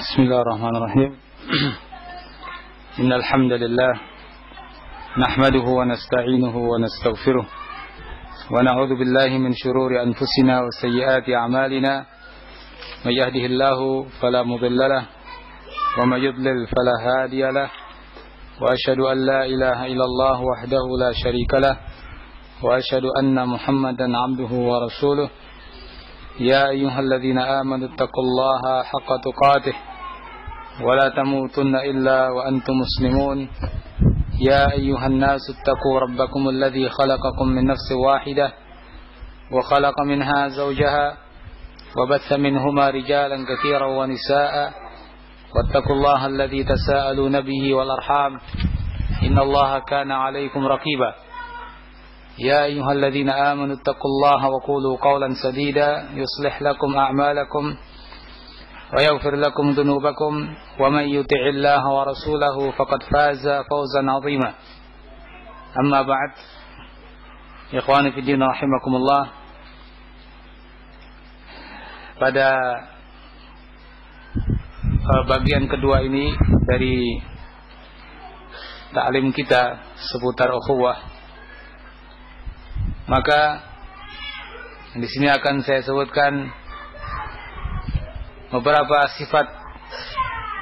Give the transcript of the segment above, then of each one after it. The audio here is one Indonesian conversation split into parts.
بسم الله الرحمن الرحيم إن الحمد لله نحمده ونستعينه ونستغفره ونعوذ بالله من شرور أنفسنا وسيئات أعمالنا من يهده الله فلا مضل له ومن يضلل فلا هادي له وأشهد أن لا إله إلا الله وحده لا شريك له وأشهد أن محمدا عبده ورسوله يا أيها الذين آمنوا اتقوا الله حق تقاته ولا تموتن إلا وأنتم مسلمون يا أيها الناس اتقوا ربكم الذي خلقكم من نفس واحدة وخلق منها زوجها وبث منهما رجالا كثيرا ونساء واتقوا الله الذي تساءلون به والأرحام إن الله كان عليكم رقيبا يا أيها الذين آمنوا اتقوا الله وقولوا قولا سديدا يصلح لكم أعمالكم ويغفر لكم ذنوبكم ومن يطع الله ورسوله فقد فاز فوزا عظيما أما بعد إخواني في الدين رحمكم الله. Pada bagian kedua ini dari ta'lim kita seputar ukhuwah, maka di sini akan saya sebutkan beberapa sifat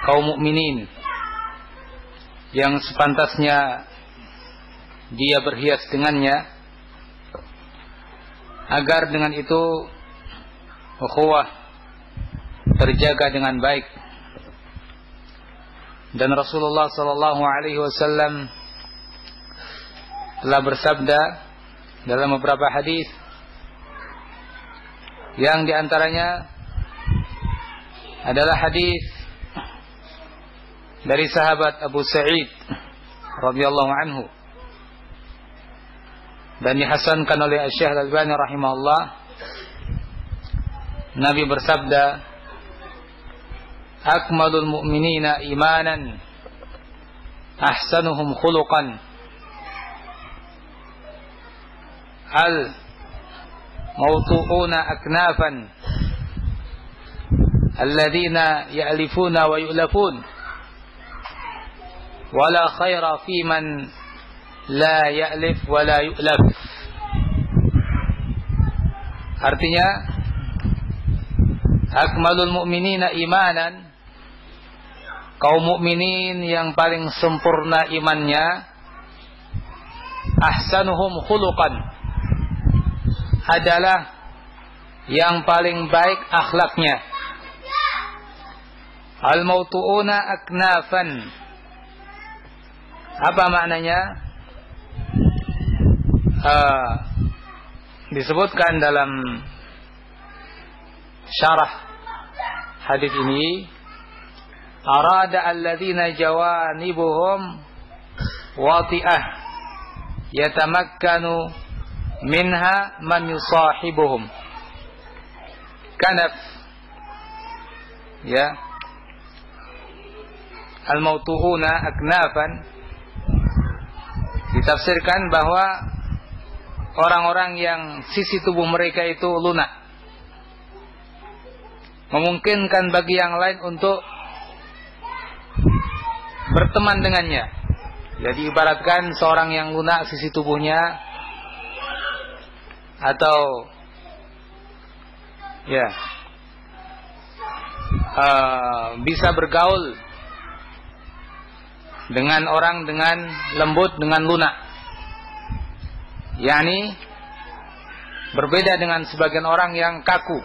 kaum mukminin yang sepantasnya dia berhias dengannya, agar dengan itu ukhuwah terjaga dengan baik. Dan Rasulullah sallallahu alaihi wasallam telah bersabda dalam beberapa hadis, yang diantaranya adalah hadis dari sahabat Abu Sa'id radhiyallahu anhu dan dihasankan oleh Syekh Al-Albani rahimahullah. Nabi bersabda, akmalul mu'minina imanan ahsanuhum khuluqan al mawtu'una aknafan alladzina ya'lifuna wa yu'lafun wala khaira fi man la ya'lif wa la yu'laf. Artinya, akmalul mu'minina imanan, kaum mukminin yang paling sempurna imannya, ahsanuhum khuluqan, adalah yang paling baik akhlaknya. Al-mawtu'una aknafan, apa maknanya? Disebutkan dalam syarah hadis ini, arada alladzina jawanibuhum wati'ah yatamakkanu minha man yusahibuhum kanaf, ya. Al-mawtu'una aknafan ditafsirkan bahwa orang-orang yang sisi tubuh mereka itu lunak, memungkinkan bagi yang lain untuk berteman dengannya. Jadi ibaratkan seorang yang lunak sisi tubuhnya, atau ya bisa bergaul dengan orang dengan lembut, dengan lunak, yakni berbeda dengan sebagian orang yang kaku.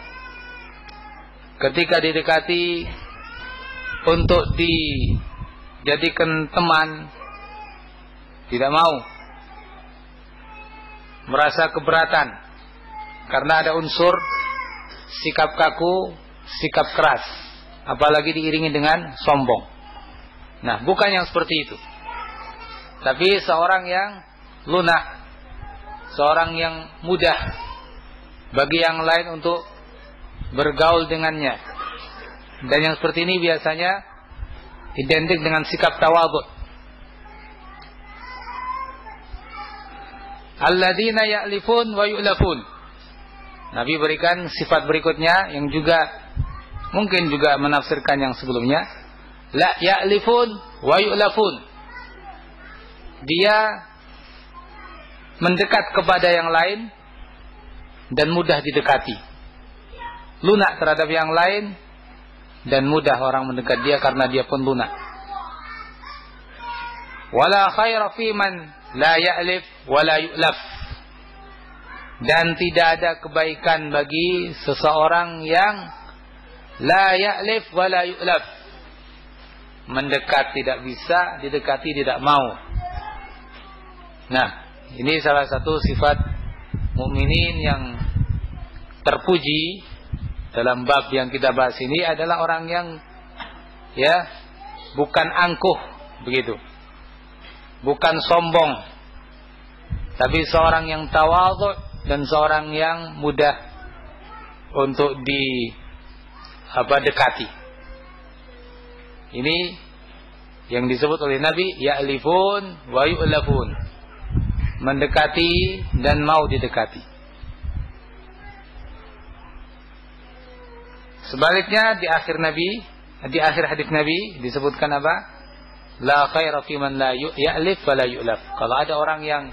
Ketika didekati untuk dijadikan teman, tidak mau, merasa keberatan karena ada unsur sikap kaku, sikap keras, apalagi diiringi dengan sombong. Nah, bukan yang seperti itu, tapi seorang yang lunak, seorang yang mudah bagi yang lain untuk bergaul dengannya. Dan yang seperti ini biasanya identik dengan sikap tawadhu. Alladzina ya'lifun wa yu'lafun. Nabi berikan sifat berikutnya yang juga mungkin juga menafsirkan yang sebelumnya, la ya'lifun wa yu'lafun. Dia mendekat kepada yang lain dan mudah didekati. Lunak terhadap yang lain dan mudah orang mendekat dia karena dia pun lunak. Wala khaira fi man la ya'lif wa la yu'laf. Dan tidak ada kebaikan bagi seseorang yang la ya'lif wa la yu'laf. Mendekat tidak bisa, didekati tidak mau. Nah, ini salah satu sifat mukminin yang terpuji dalam bab yang kita bahas ini adalah orang yang bukan angkuh begitu. Bukan sombong. Tapi seorang yang tawadhu dan seorang yang mudah untuk dekati. Ini yang disebut oleh Nabi ya'lifun wa yu'lafun. Mendekati dan mau didekati. Sebaliknya di akhir hadis Nabi disebutkan apa? La khaira fi man la ya'lif wa la yu'laf. Kalau ada orang yang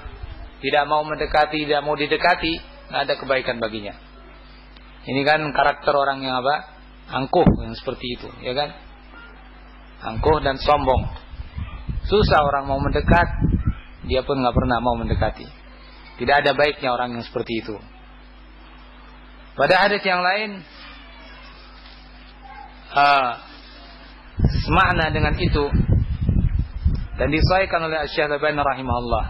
tidak mau mendekati, tidak mau didekati, tidak ada kebaikan baginya. Ini kan karakter orang yang apa? Angkuh, yang seperti itu, ya kan? Angkuh dan sombong. Susah orang mau mendekat, dia pun nggak pernah mau mendekati. Tidak ada baiknya orang yang seperti itu. Pada hadis yang lain, semakna dengan itu dan disahihkan oleh Syekh Al-Albani rahimahullah.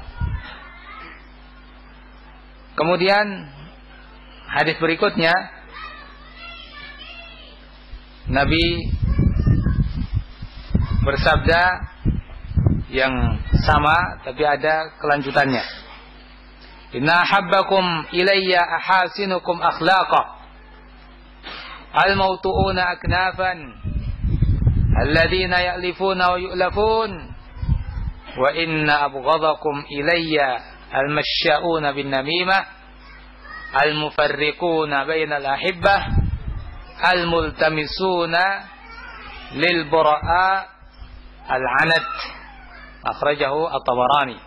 Kemudian hadis berikutnya Nabi bersabda yang sama tapi ada kelanjutannya. Inna habbakum ilayya ahasinukum akhlaqa al-mawtu'una aknafan alladhina ya'lifuna wa yu'lafun wa inna abghadakum ilayya al-mashya'una bin namimah al-mufarriquna bainal ahibbah al-multamisuna lil bura'a al-'anat. Akhrajahu At-Tabarani.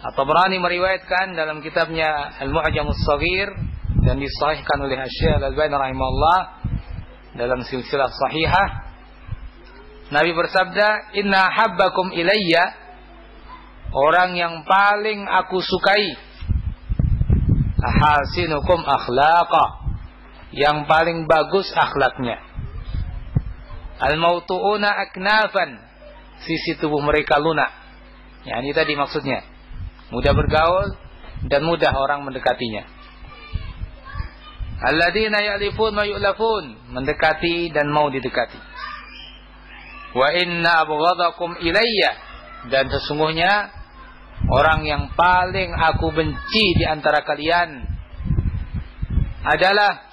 At-Tabarani meriwayatkan dalam kitabnya Al-Mu'jamus Shaghir dan disahihkan oleh Syekh Al-Albani rahimahullah dalam silsilah sahihah. Nabi bersabda, "Inna habbakum ilayya," orang yang paling aku sukai, ahasinukum akhlaqa, yang paling bagus akhlaknya. Al-mawtu'una aknafan, sisi tubuh mereka lunak. Ya, ini tadi maksudnya. Mudah bergaul dan mudah orang mendekatinya. Alladzina ya'lifun wa yu'lafun, mendekati dan mau didekati. Wa inna abghadakum ilayya, dan sesungguhnya orang yang paling aku benci di antara kalian adalah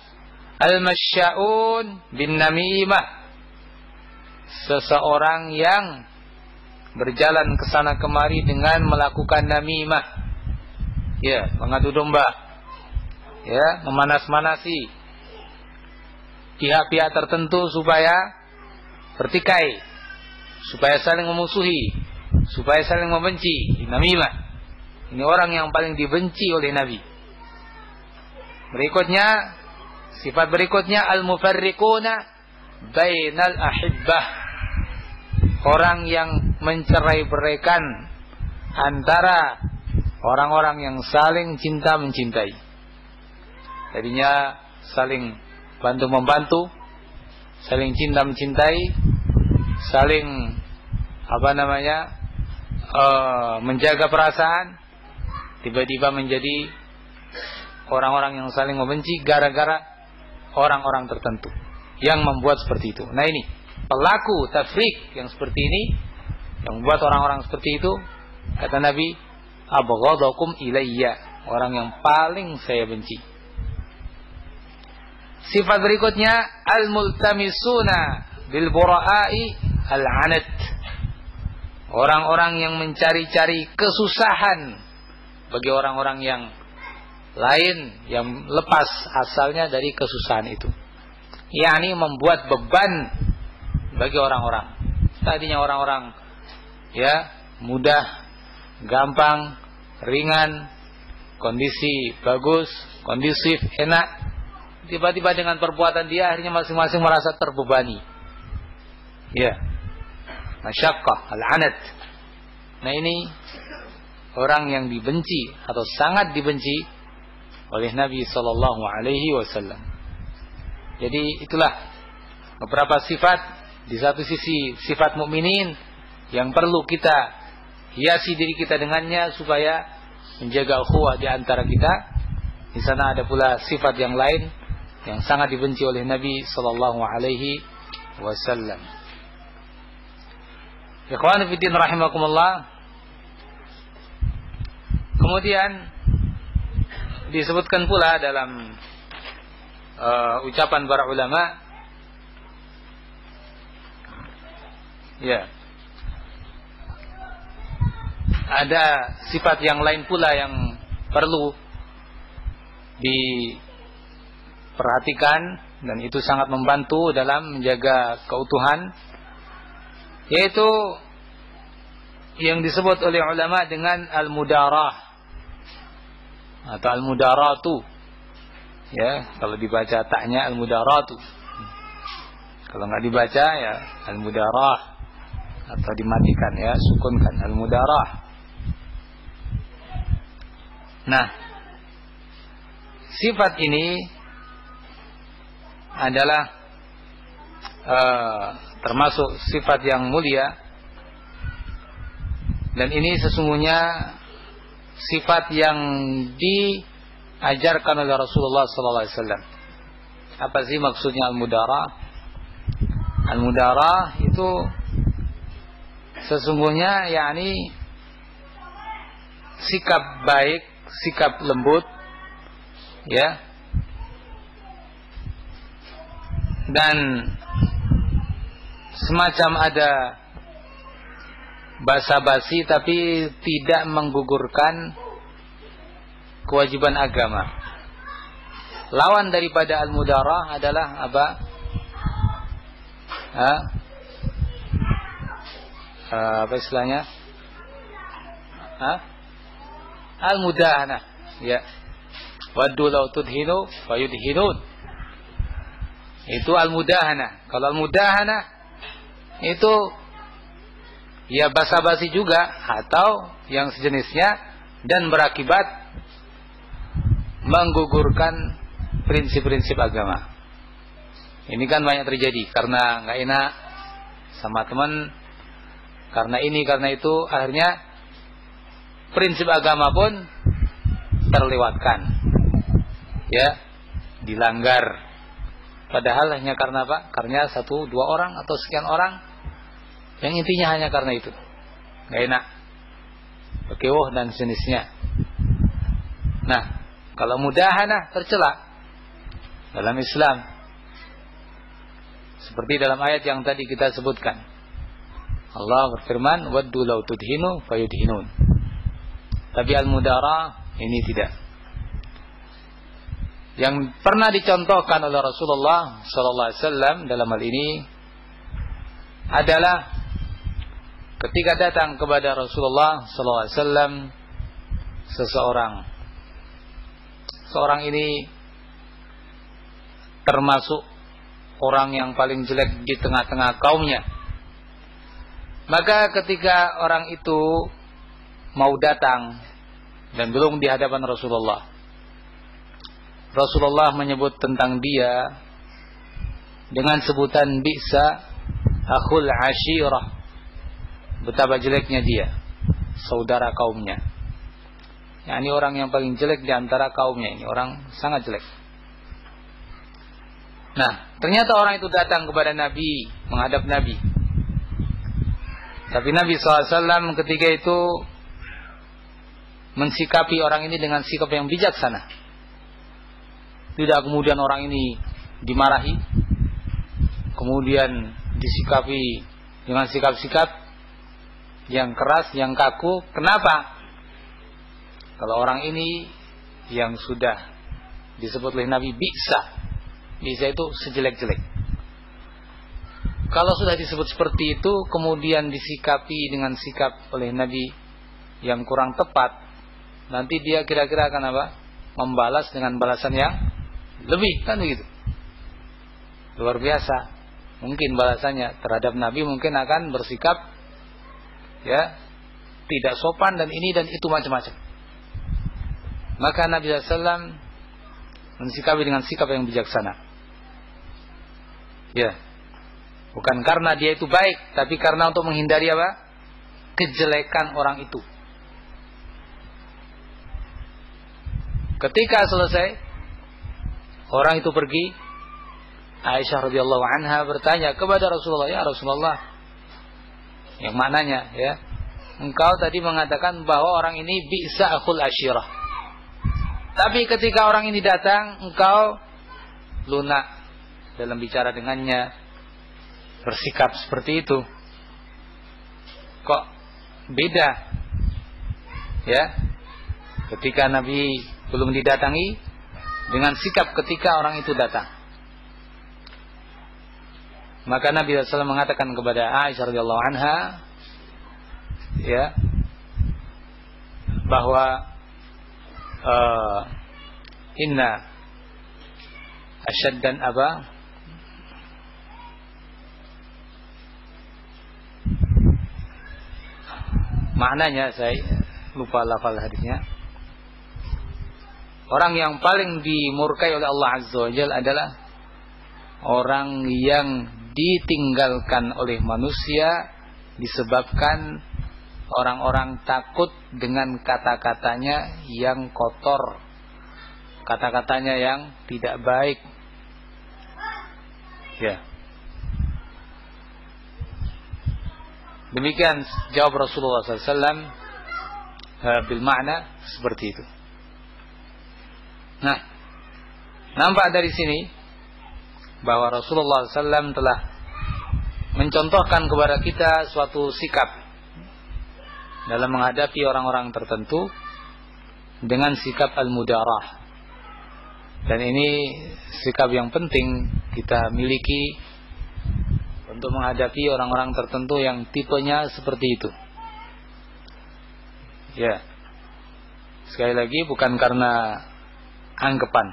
al-masyaun bin namimah, seseorang yang berjalan ke sana kemari dengan melakukan namimah, ya, mengadu domba, ya, memanas-manasi pihak-pihak tertentu supaya bertikai, supaya saling memusuhi, supaya saling membenci. Namimah ini orang yang paling dibenci oleh Nabi. Berikutnya, sifat berikutnya al-mufarriquna bainal ahibbah, orang yang mencerai-beraikan antara orang-orang yang saling cinta mencintai. Tadinya saling bantu-membantu, saling cinta mencintai, saling menjaga perasaan, tiba-tiba menjadi orang-orang yang saling membenci gara-gara orang-orang tertentu yang membuat seperti itu. Nah, ini pelaku tafrik yang seperti ini, yang membuat orang-orang seperti itu, kata Nabi, abghadakum ilayya, orang yang paling saya benci. Sifat berikutnya al-multamisuna bil bura'i al-'anat, orang-orang yang mencari-cari kesusahan bagi orang-orang yang lain yang lepas asalnya dari kesusahan itu. yakni membuat beban bagi orang-orang. Tadinya orang-orang ya mudah, gampang, ringan, kondisi bagus, kondisif, enak. Tiba-tiba dengan perbuatan dia akhirnya masing-masing merasa terbebani. Ya. Masyaqqah, al-anat. Nah, ini orang yang dibenci atau sangat dibenci oleh Nabi sallallahu alaihi wasallam. Jadi itulah beberapa sifat, di satu sisi sifat mukminin yang perlu kita hiasi diri kita dengannya supaya menjaga ukhuwah di antara kita. Di sana ada pula sifat yang lain yang sangat dibenci oleh Nabi sallallahu alaihi wasallam. Ikhwan fillah rahimakumullah. Kemudian disebutkan pula dalam ucapan para ulama, ya, ada sifat yang lain pula yang perlu diperhatikan dan itu sangat membantu dalam menjaga keutuhan, yaitu yang disebut oleh ulama dengan al-mudarah atau al-mudaratu. Ya, kalau dibaca taknya al-mudaratu. Kalau nggak dibaca ya al-mudarah atau dimatikan ya, sukunkan al-mudarah. Nah, sifat ini adalah termasuk sifat yang mulia, dan ini sesungguhnya sifat yang diajarkan oleh Rasulullah SAW. Apa sih maksudnya al-mudarah? Al-mudarah itu sesungguhnya yakni sikap baik, sikap lembut, ya, dan semacam ada basa-basi tapi tidak menggugurkan kewajiban agama. Lawan daripada al-mudarah adalah apa? Apa istilahnya? Al-mudahanah, ya. Waddu law tudhinu fayudhinun. Itu al-mudahanah. Kalau al-mudahanah itu ya basa-basi juga atau yang sejenisnya dan berakibat menggugurkan prinsip-prinsip agama. Ini kan banyak terjadi karena nggak enak sama teman, karena ini karena itu, akhirnya prinsip agama pun terlewatkan, ya, dilanggar. Padahal hanya karena apa? Karena 1, 2 orang atau sekian orang, yang intinya hanya karena itu. Gak enak, bekewuh dan sejenisnya. Nah, kalau mudahanah tercela dalam Islam, seperti dalam ayat yang tadi kita sebutkan. Allah berfirman, waddu law tudhinu fayudhinun. Tapi al-mudarah ini tidak. Yang pernah dicontohkan oleh Rasulullah sallallahu alaihi wasallam dalam hal ini adalah ketika datang kepada Rasulullah sallallahu alaihi wasallam seorang ini termasuk orang yang paling jelek di tengah-tengah kaumnya. Maka ketika orang itu mau datang dan belum di hadapan Rasulullah menyebut tentang dia dengan sebutan bi'sa akhul ashirah. Betapa jeleknya dia, saudara kaumnya. Ya, ini orang yang paling jelek di antara kaumnya, ini orang sangat jelek. Nah, ternyata orang itu datang kepada Nabi, menghadap Nabi. Tapi Nabi SAW ketika itu mensikapi orang ini dengan sikap yang bijaksana. Tidak kemudian orang ini dimarahi, kemudian disikapi dengan sikap-sikap yang keras, yang kaku. Kenapa? Kalau orang ini yang sudah disebut oleh Nabi bi'sa, bisa itu sejelek-jelek. Kalau sudah disebut seperti itu, kemudian disikapi dengan sikap oleh Nabi yang kurang tepat, nanti dia kira-kira akan apa? Membalas dengan balasan yang lebih, kan begitu. Luar biasa. Mungkin balasannya terhadap Nabi mungkin akan bersikap ya tidak sopan dan ini dan itu macam-macam. Maka Nabi SAW mensikapi dengan sikap yang bijaksana. Ya, bukan karena dia itu baik, tapi karena untuk menghindari apa? Kejelekan orang itu. Ketika selesai, orang itu pergi. Aisyah radhiyallahu anha bertanya kepada Rasulullah, ya Rasulullah, yang mananya ya? Engkau tadi mengatakan bahwa orang ini bi'sa akhul ashirah. Tapi ketika orang ini datang, engkau lunak dalam bicara dengannya, bersikap seperti itu. Kok beda? Ya, ketika Nabi belum didatangi dengan sikap ketika orang itu datang. Maka Nabi SAW mengatakan kepada Aisyah radhiyallahu anha, ya, bahwa inna asyaddan aba maknanya saya lupa lafal hadisnya. Orang yang paling dimurkai oleh Allah Azza wa Jalla adalah orang yang ditinggalkan oleh manusia disebabkan orang-orang takut dengan kata-katanya yang kotor, kata-katanya yang tidak baik. Ya. Demikian jawab Rasulullah SAW bil makna seperti itu. Nah, nampak dari sini bahwa Rasulullah SAW telah mencontohkan kepada kita suatu sikap dalam menghadapi orang-orang tertentu dengan sikap al-mudarah. Dan ini sikap yang penting kita miliki untuk menghadapi orang-orang tertentu yang tipenya seperti itu. Ya. Sekali lagi bukan karena anggapan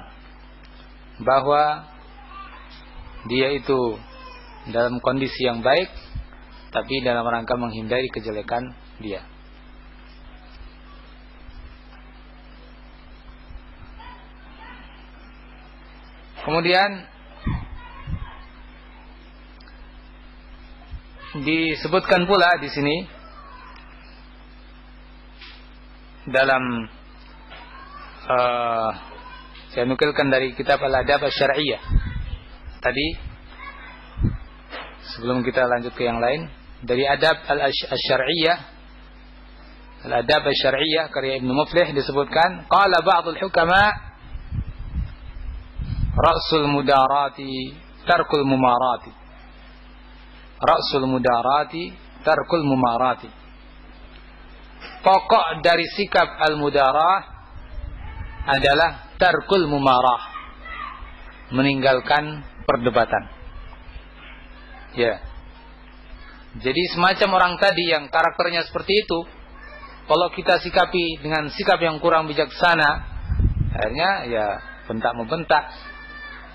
bahwa dia itu dalam kondisi yang baik, tapi dalam rangka menghindari kejelekan dia. Kemudian disebutkan pula di sini dalam saya nukilkan dari kitab Al-Adab Asy-Syar'iyyah. Tadi sebelum kita lanjut ke yang lain, dari Adab Asy-Syar'iyyah, Al-Adab Asy-Syar'iyyah karya Ibnu Muflih disebutkan, qala ba'dul hukama ra'sul mudarati tarkul mumarati. Ra'sul mudarati tarkul mumarati. Pokok dari sikap al-mudarah adalah tarkul mumarah, meninggalkan perdebatan. Ya. Jadi semacam orang tadi yang karakternya seperti itu, kalau kita sikapi dengan sikap yang kurang bijaksana, akhirnya ya bentak-membentak,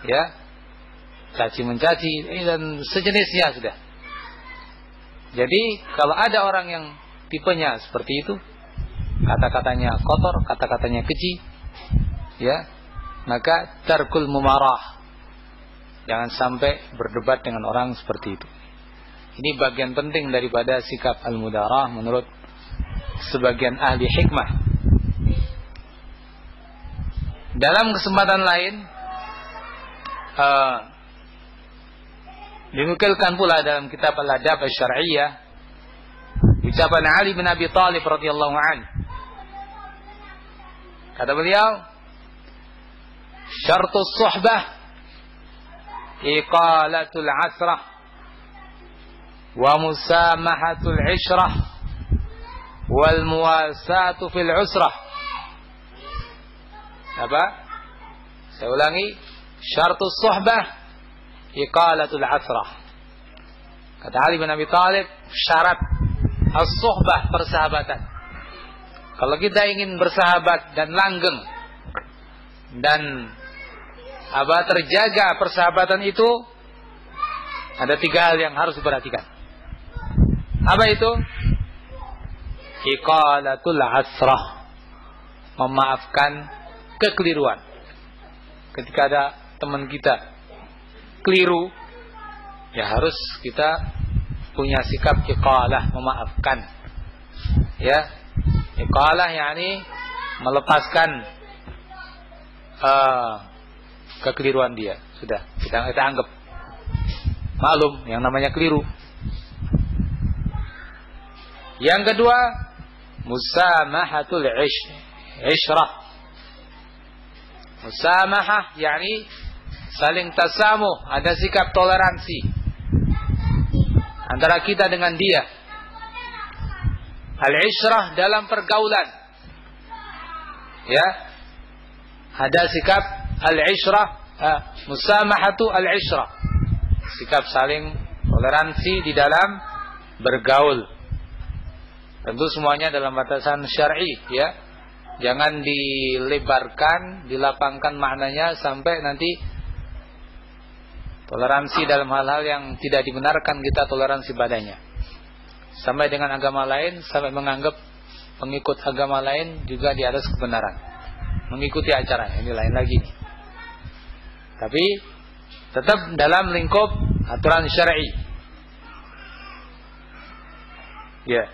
ya, caci mencaci dan sejenisnya sudah. Jadi kalau ada orang yang tipenya seperti itu, kata-katanya kotor, kata-katanya keji, ya, maka tarkul mumarah, jangan sampai berdebat dengan orang seperti itu. Ini bagian penting daripada sikap al-mudarah menurut sebagian ahli hikmah. Dalam kesempatan lain dinukilkan pula dalam kitab Al-Adab Asy-Syar'iyyah ucapan Ali bin Abi Thalib radhiyallahu anhu. Kata beliau, syartus suhbah iqalatul asrah wa musamahatul ishrah wal muwasatu fil usrah. Apa? Saya ulangi, Syartus suhbah iqalatul asrah. Kata Ali bin Abi Thalib, syarat as-suhbah, persahabatan. Kalau kita ingin bersahabat dan langgeng dan terjaga persahabatan itu, ada 3 hal yang harus diperhatikan. Apa itu? Iqalatul asrah, memaafkan kekeliruan. Ketika ada teman kita keliru, ya harus kita punya sikap iqalah, memaafkan. Ya, iqalah yakni melepaskan kekeliruan dia. Sudah, kita anggap maklum yang namanya keliru. Yang kedua, musamahatul ishrah. Musamahah yakni saling tasamuh, ada sikap toleransi antara kita dengan dia. Al-ishrah dalam pergaulan. Ya. Ada sikap al-ishrah, musamahatu al-ishrah. Sikap saling toleransi di dalam bergaul. Tentu semuanya dalam batasan syar'i, ya. Jangan dilebarkan, dilapangkan maknanya sampai nanti toleransi dalam hal-hal yang tidak dibenarkan kita toleransi padanya. Sampai dengan agama lain, sampai menganggap pengikut agama lain juga di atas kebenaran, mengikuti acaranya, ini lain lagi. Tapi tetap dalam lingkup aturan syar'i. Ya.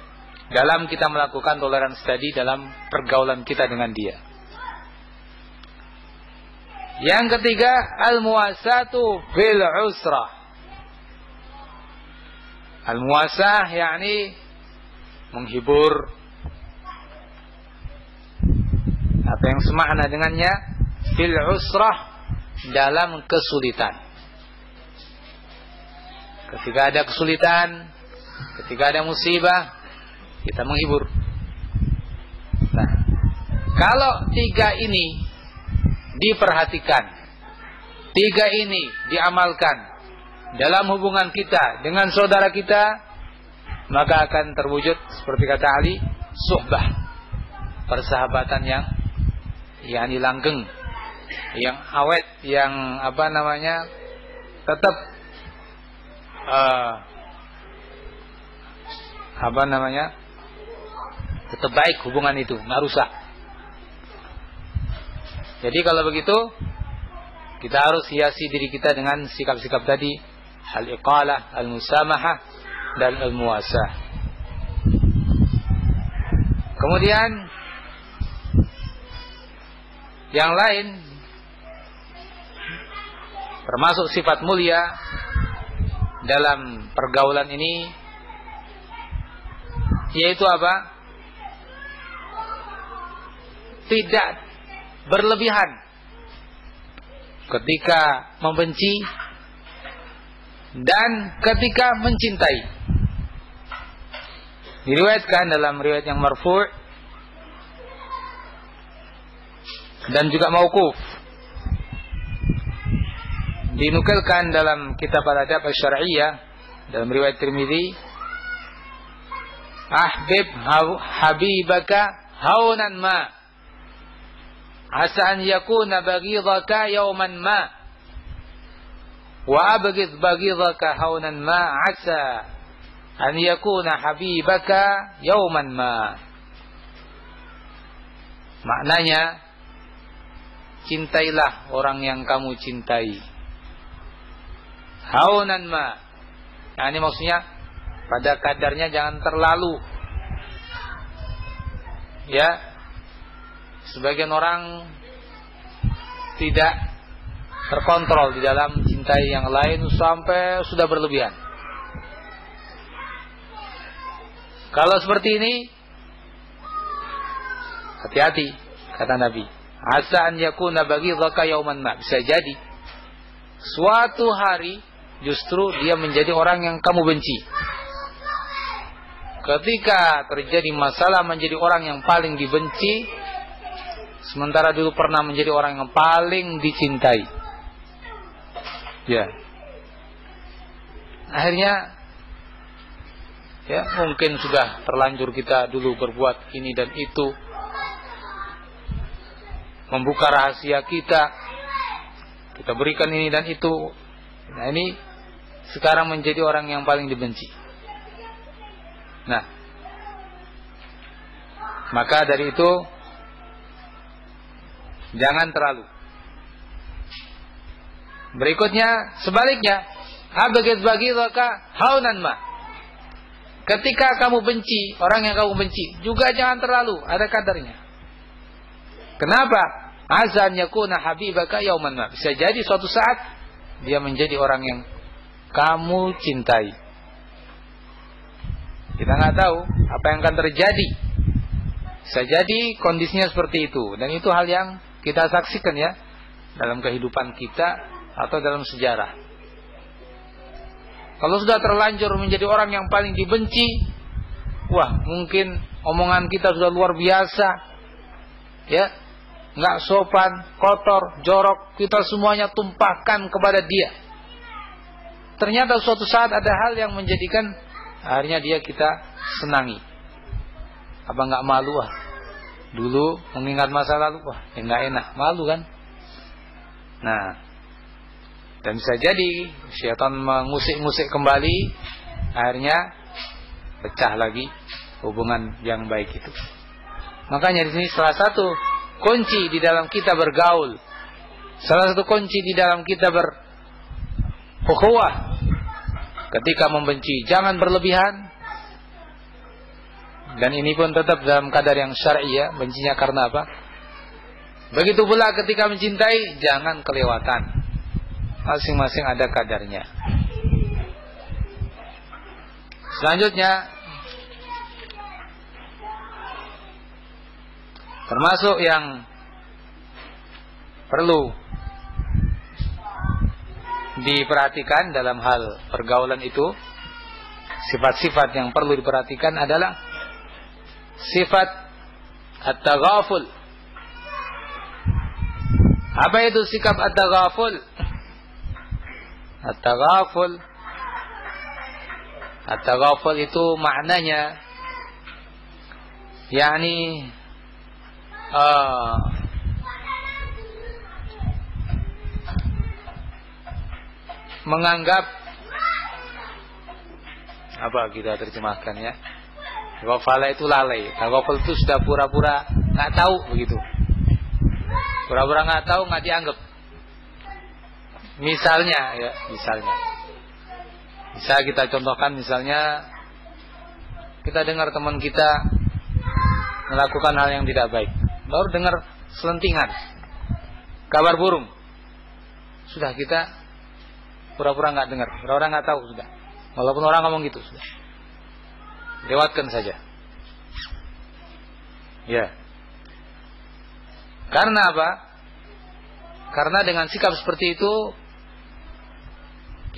Dalam kita melakukan toleransi tadi dalam pergaulan kita dengan dia. Yang ketiga, al-muwasatu bil usrah. Al-muwasah yakni menghibur, atau yang semakna dengannya bil usrah, dalam kesulitan. Ketika ada kesulitan, ketika ada musibah, kita menghibur. Nah, kalau 3 ini diperhatikan, 3 ini diamalkan dalam hubungan kita dengan saudara kita, maka akan terwujud seperti kata Ali, suhbah, persahabatan yang langgeng, yang awet, yang tetap tetap baik hubungan itu, nggak rusak. Jadi kalau begitu, kita harus hiasi diri kita dengan sikap-sikap tadi, al-iqalah, al-musamahah, dan al-muwasah. Kemudian yang lain termasuk sifat mulia dalam pergaulan ini, yaitu apa? Tidak berlebihan ketika membenci dan ketika mencintai. Diriwayatkan dalam riwayat yang marfu' dan juga mauquf. Dinukilkan dalam kitab Al-Adab Asy-Syar'iyyah dalam riwayat Tirmidzi, ahbib habibaka haunan ma asa an yakuna baghidaka yawman ma wa abghid baghidaka haunan ma asa an yakuna habibaka yawman ma. Maknanya, cintailah orang yang kamu cintai haunan ma. Nah, ini maksudnya pada kadarnya, jangan terlalu. Ya, sebagian orang tidak terkontrol di dalam cintai yang lain sampai sudah berlebihan. Kalau seperti ini, hati-hati, kata Nabi. Asa an yakuna baghidaka yauman ma. Bisa jadi suatu hari justru dia menjadi orang yang kamu benci. Ketika terjadi masalah menjadi orang yang paling dibenci, sementara dulu pernah menjadi orang yang paling dicintai. Ya. Akhirnya ya mungkin sudah terlanjur kita dulu berbuat ini dan itu, membuka rahasia kita berikan ini dan itu. Nah, ini sekarang menjadi orang yang paling dibenci. Nah, maka dari itu jangan terlalu. Berikutnya sebaliknya, abghid baghidaka haunan ma. Ketika kamu benci orang yang kamu benci, juga jangan terlalu, ada kadarnya. Kenapa? Azan yakuna habibaka yauman ma. Bisa jadi suatu saat dia menjadi orang yang kamu cintai. Kita nggak tahu apa yang akan terjadi. Bisa jadi kondisinya seperti itu, dan itu hal yang kita saksikan ya dalam kehidupan kita atau dalam sejarah. Kalau sudah terlanjur menjadi orang yang paling dibenci, wah mungkin omongan kita sudah luar biasa, ya, nggak sopan, kotor, jorok, kita semuanya tumpahkan kepada dia. Ternyata suatu saat ada hal yang menjadikan akhirnya dia kita senangi. Apa nggak malu ah? Dulu mengingat masa lalu, wah nggak enak, malu kan? Nah, dan bisa jadi syaitan mengusik-ngusik kembali, akhirnya pecah lagi hubungan yang baik itu. Makanya di sini salah satu kunci di dalam kita bergaul, salah satu kunci di dalam kita berukhuwah, ketika membenci jangan berlebihan. Dan ini pun tetap dalam kadar yang syar'i ya, bencinya karena apa? Begitu pula ketika mencintai jangan kelewatan. Masing-masing ada kadarnya. Selanjutnya, termasuk yang perlu diperhatikan dalam hal pergaulan itu, sifat-sifat yang perlu diperhatikan adalah sifat at-taghaful. Apa itu sikap at-taghaful? At-taghaful itu maknanya yakni menganggap, apa kita terjemahkannya? Ghafala itu lalai. Taghaful itu sudah pura-pura nggak tahu begitu. Pura-pura nggak tahu, nggak dianggap. Misalnya ya, bisa kita contohkan, misalnya kita dengar teman kita melakukan hal yang tidak baik, baru dengar selentingan kabar burung, sudah kita pura-pura nggak dengar, pura-pura nggak tahu sudah, walaupun orang ngomong gitu sudah lewatkan saja. Ya. Karena apa? Karena dengan sikap seperti itu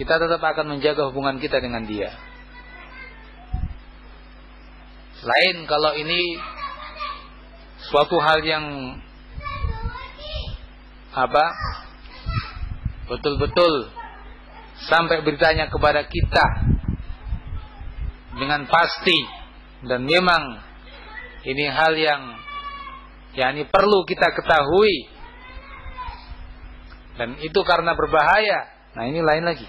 kita tetap akan menjaga hubungan kita dengan dia. Selain kalau ini suatu hal yang apa? Betul-betul sampai beritanya kepada kita dengan pasti, dan memang ini hal yang yakni perlu kita ketahui, dan itu karena berbahaya, nah ini lain lagi.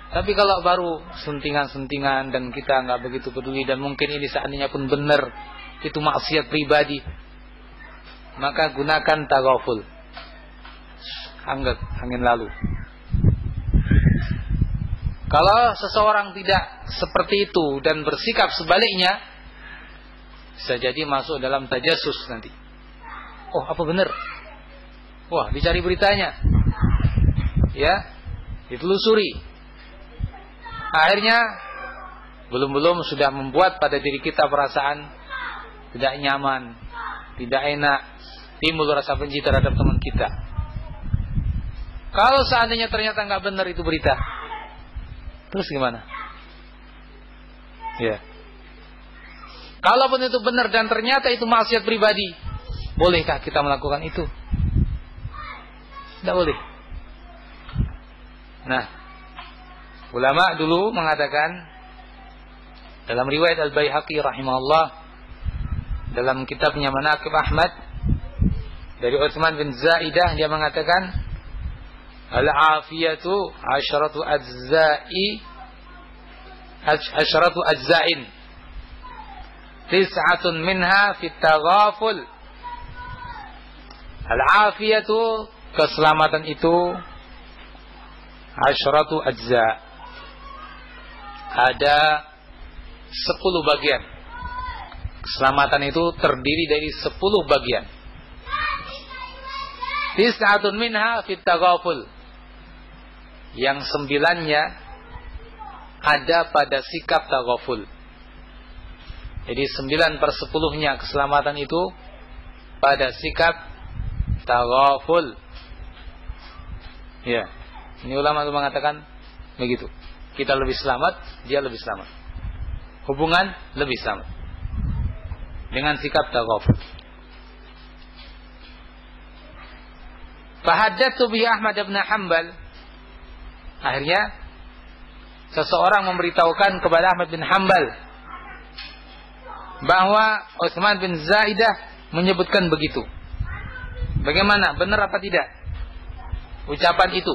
Tapi kalau baru sentingan-sentingan dan kita nggak begitu peduli, dan mungkin ini seandainya pun benar itu maksiat pribadi, maka gunakan taghaful, anggap angin lalu. Kalau seseorang tidak seperti itu dan bersikap sebaliknya, bisa jadi masuk dalam tajassus nanti. Oh, apa benar? Wah, dicari beritanya. Ya, ditelusuri. Akhirnya belum sudah membuat pada diri kita perasaan tidak nyaman, tidak enak, timbul rasa benci terhadap teman kita. Kalau seandainya ternyata nggak benar itu berita, terus gimana? Ya. Kalaupun itu benar dan ternyata itu maksiat pribadi, bolehkah kita melakukan itu? Tidak boleh. Nah, ulama dulu mengatakan dalam riwayat Al-Baihaqi rahimahullah dalam kitabnya Manaqib Ahmad dari Utsman bin Zaidah, dia mengatakan al-afiyatu asyratu ajza'in tis'atun minha fit taghaful. Al-afiyatu, keselamatan itu asyratu ajza', ada 10 bagian. Keselamatan itu terdiri dari 10 bagian. Tis'atun minha fit taghaful, yang 9-nya ada pada sikap taghaful. Jadi 9/10-nya keselamatan itu pada sikap taghaful. Ya, ini ulama itu mengatakan begitu. Kita lebih selamat, dia lebih selamat. Hubungan lebih selamat dengan sikap taghaful. Fahaddatu bi Ahmad bin Hanbal. Akhirnya seseorang memberitahukan kepada Ahmad bin Hanbal bahwa Utsman bin Zaidah menyebutkan begitu. Bagaimana? Benar apa tidak ucapan itu?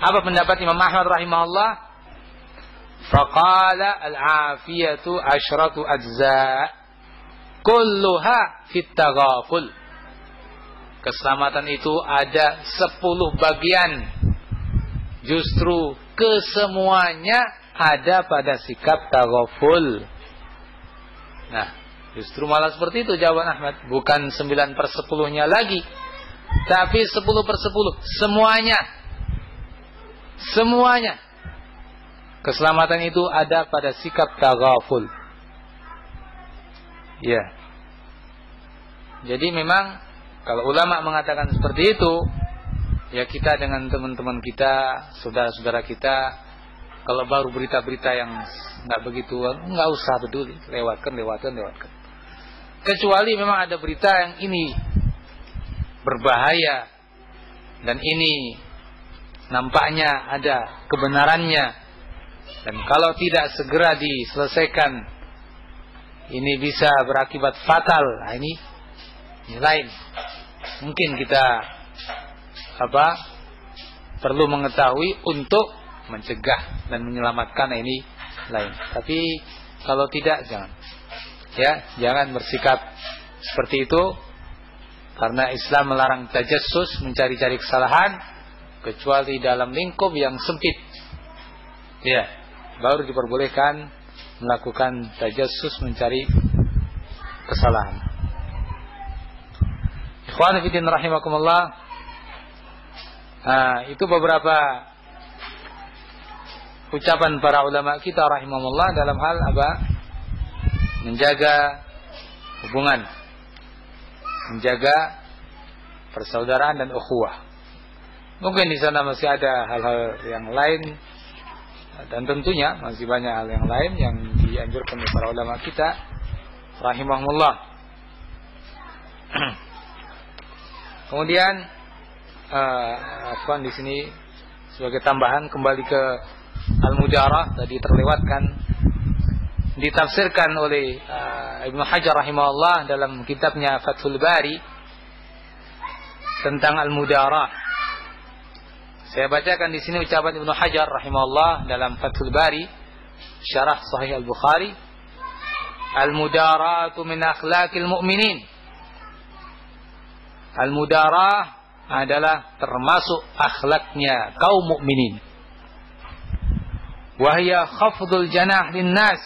Apa pendapat Imam Ahmad rahimahullah? Faqala al-afiyatu asyratu ajza' kulluha fit taghaful. Keselamatan itu ada 10 bagian. Justru kesemuanya ada pada sikap taghaful. Nah, justru malah seperti itu jawaban Ahmad. Bukan 9/10-nya lagi, tapi 10/10. Semuanya. Semuanya. Keselamatan itu ada pada sikap taghaful. Ya. Jadi memang kalau ulama mengatakan seperti itu, ya kita dengan teman-teman kita, saudara-saudara kita, kalau baru berita-berita yang nggak begitu, nggak usah peduli, lewatkan. Kecuali memang ada berita yang ini berbahaya dan ini nampaknya ada kebenarannya, dan kalau tidak segera diselesaikan ini bisa berakibat fatal. Nah, ini lain. Mungkin kita perlu mengetahui untuk mencegah dan menyelamatkan, ini lain. Tapi kalau tidak, jangan bersikap seperti itu, karena Islam melarang tajassus, mencari-cari kesalahan, kecuali dalam lingkup yang sempit. Ya, baru diperbolehkan melakukan tajassus, mencari kesalahan. Ikhwan fillah rahimakumullah. Itu beberapa ucapan para ulama kita rahimahumullah dalam hal menjaga hubungan, menjaga persaudaraan dan ukhuwah. Mungkin di sana masih ada hal-hal yang lain, dan tentunya masih banyak hal yang lain yang dianjurkan oleh para ulama kita rahimahumullah. Kemudian di sini sebagai tambahan, kembali ke Al-Mujarah, tadi terlewatkan, ditafsirkan oleh Ibnu Hajar rahimahullah dalam kitabnya Fathul Bari tentang Al-Mujarah. Saya bacakan di sini ucapan Ibnu Hajar rahimahullah dalam Fathul Bari, syarah Sahih Al-Bukhari. Al-mudaratu min akhlaqil mu'minin. Al-mudarah adalah termasuk akhlaknya kaum mukminin. Wahya khafdul janah linnas,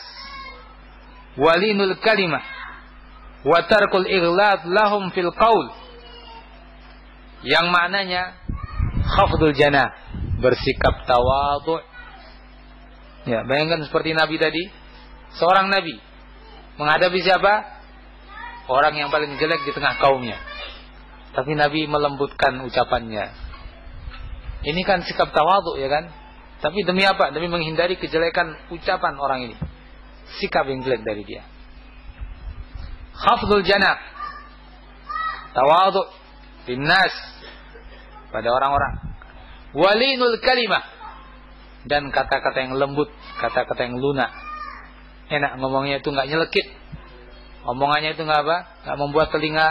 walinul kalimah, wa tarkul ighlad lahum fil qaul. Yang maknanya khafdul janah, bersikap tawadhu. Ya, bayangkan seperti Nabi tadi, seorang Nabi menghadapi siapa? Orang yang paling jelek di tengah kaumnya. Tapi Nabi melembutkan ucapannya. Ini kan sikap tawadhu, ya kan? Tapi demi apa? Demi menghindari kejelekan ucapan orang ini, sikap yang jelek dari dia. Khafdul janah, tawadhu linnas, pada orang-orang. Walinul kalimah, dan kata-kata yang lembut, kata-kata yang lunak. Enak ngomongnya itu, nggak nyelekit. Omongannya itu nggak apa? Nggak membuat telinga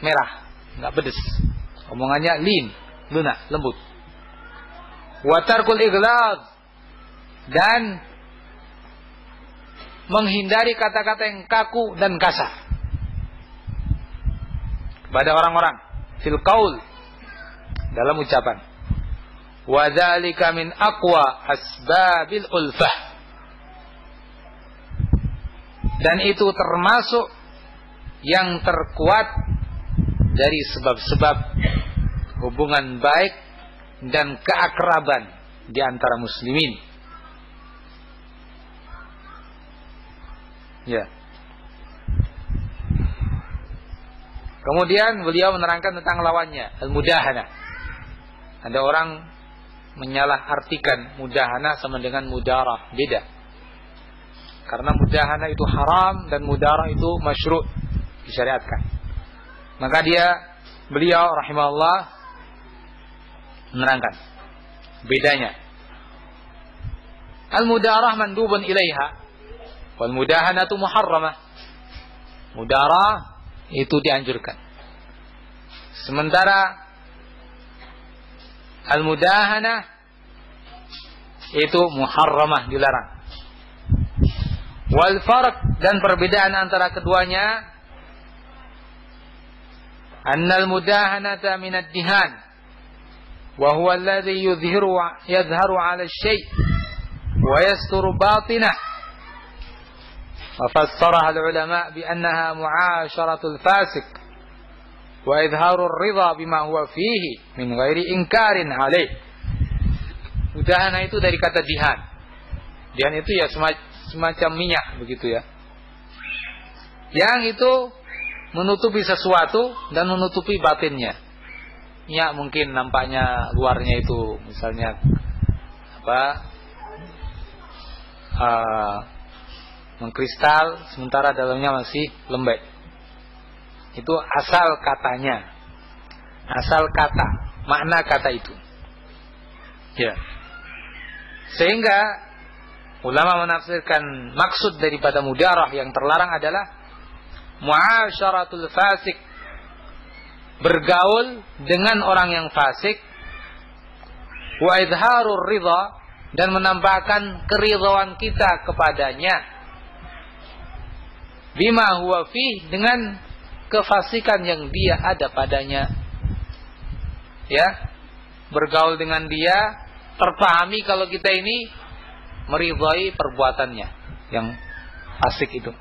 merah, nggak pedes. Omongannya lin, lunak, lembut. Watarkul ighlad, dan menghindari kata-kata yang kaku dan kasar kepada orang-orang. Fil qaul, dalam ucapan. Wa dzalika min aqwa asbabil ulfah, dan itu termasuk yang terkuat dari sebab-sebab hubungan baik dan keakraban di antara muslimin. Ya. Kemudian beliau menerangkan tentang lawannya, al-mudahanah. Ada orang menyalahartikan mudahana sama dengan mudarah, beda. Karena mudahana itu haram dan mudarah itu masyru', disyariatkan. Maka beliau rahimahullah menerangkan bedanya. Al-mudarah mandubun ilaiha, wal mudahanatu muharramah. Mudarah itu dianjurkan, sementara al-mudahanah itu muharramah, dilarang. Wal farq, dan perbedaan antara keduanya, annal mudahanata min ad-dihan wa huwa alladhi yadhharu 'ala asy-syai' wa yasturu batinah. Wa fassaraha al-ulama bi annaha mu'asharatul fasik wa idharu ar-ridha bima huwa fihi min ghairi inkarin 'alaih. Mudahana itu dari kata dihan. Dihan itu ya semacam minyak begitu ya. Yang itu menutupi sesuatu dan menutupi batinnya. Minyak mungkin nampaknya luarnya itu misalnya mengkristal, sementara dalamnya masih lembek. Itu asal katanya, asal kata, makna kata itu. Ya. Sehingga ulama menafsirkan maksud daripada mudarah yang terlarang adalah muasyaratul fasik, bergaul dengan orang yang fasik, wa idharur ridha, dan menampakkan keridhaan kita kepadanya, bima huwa fih, dengan kefasikan yang dia ada padanya. Ya, bergaul dengan dia, terpahami kalau kita ini meridhai perbuatannya yang fasik itu.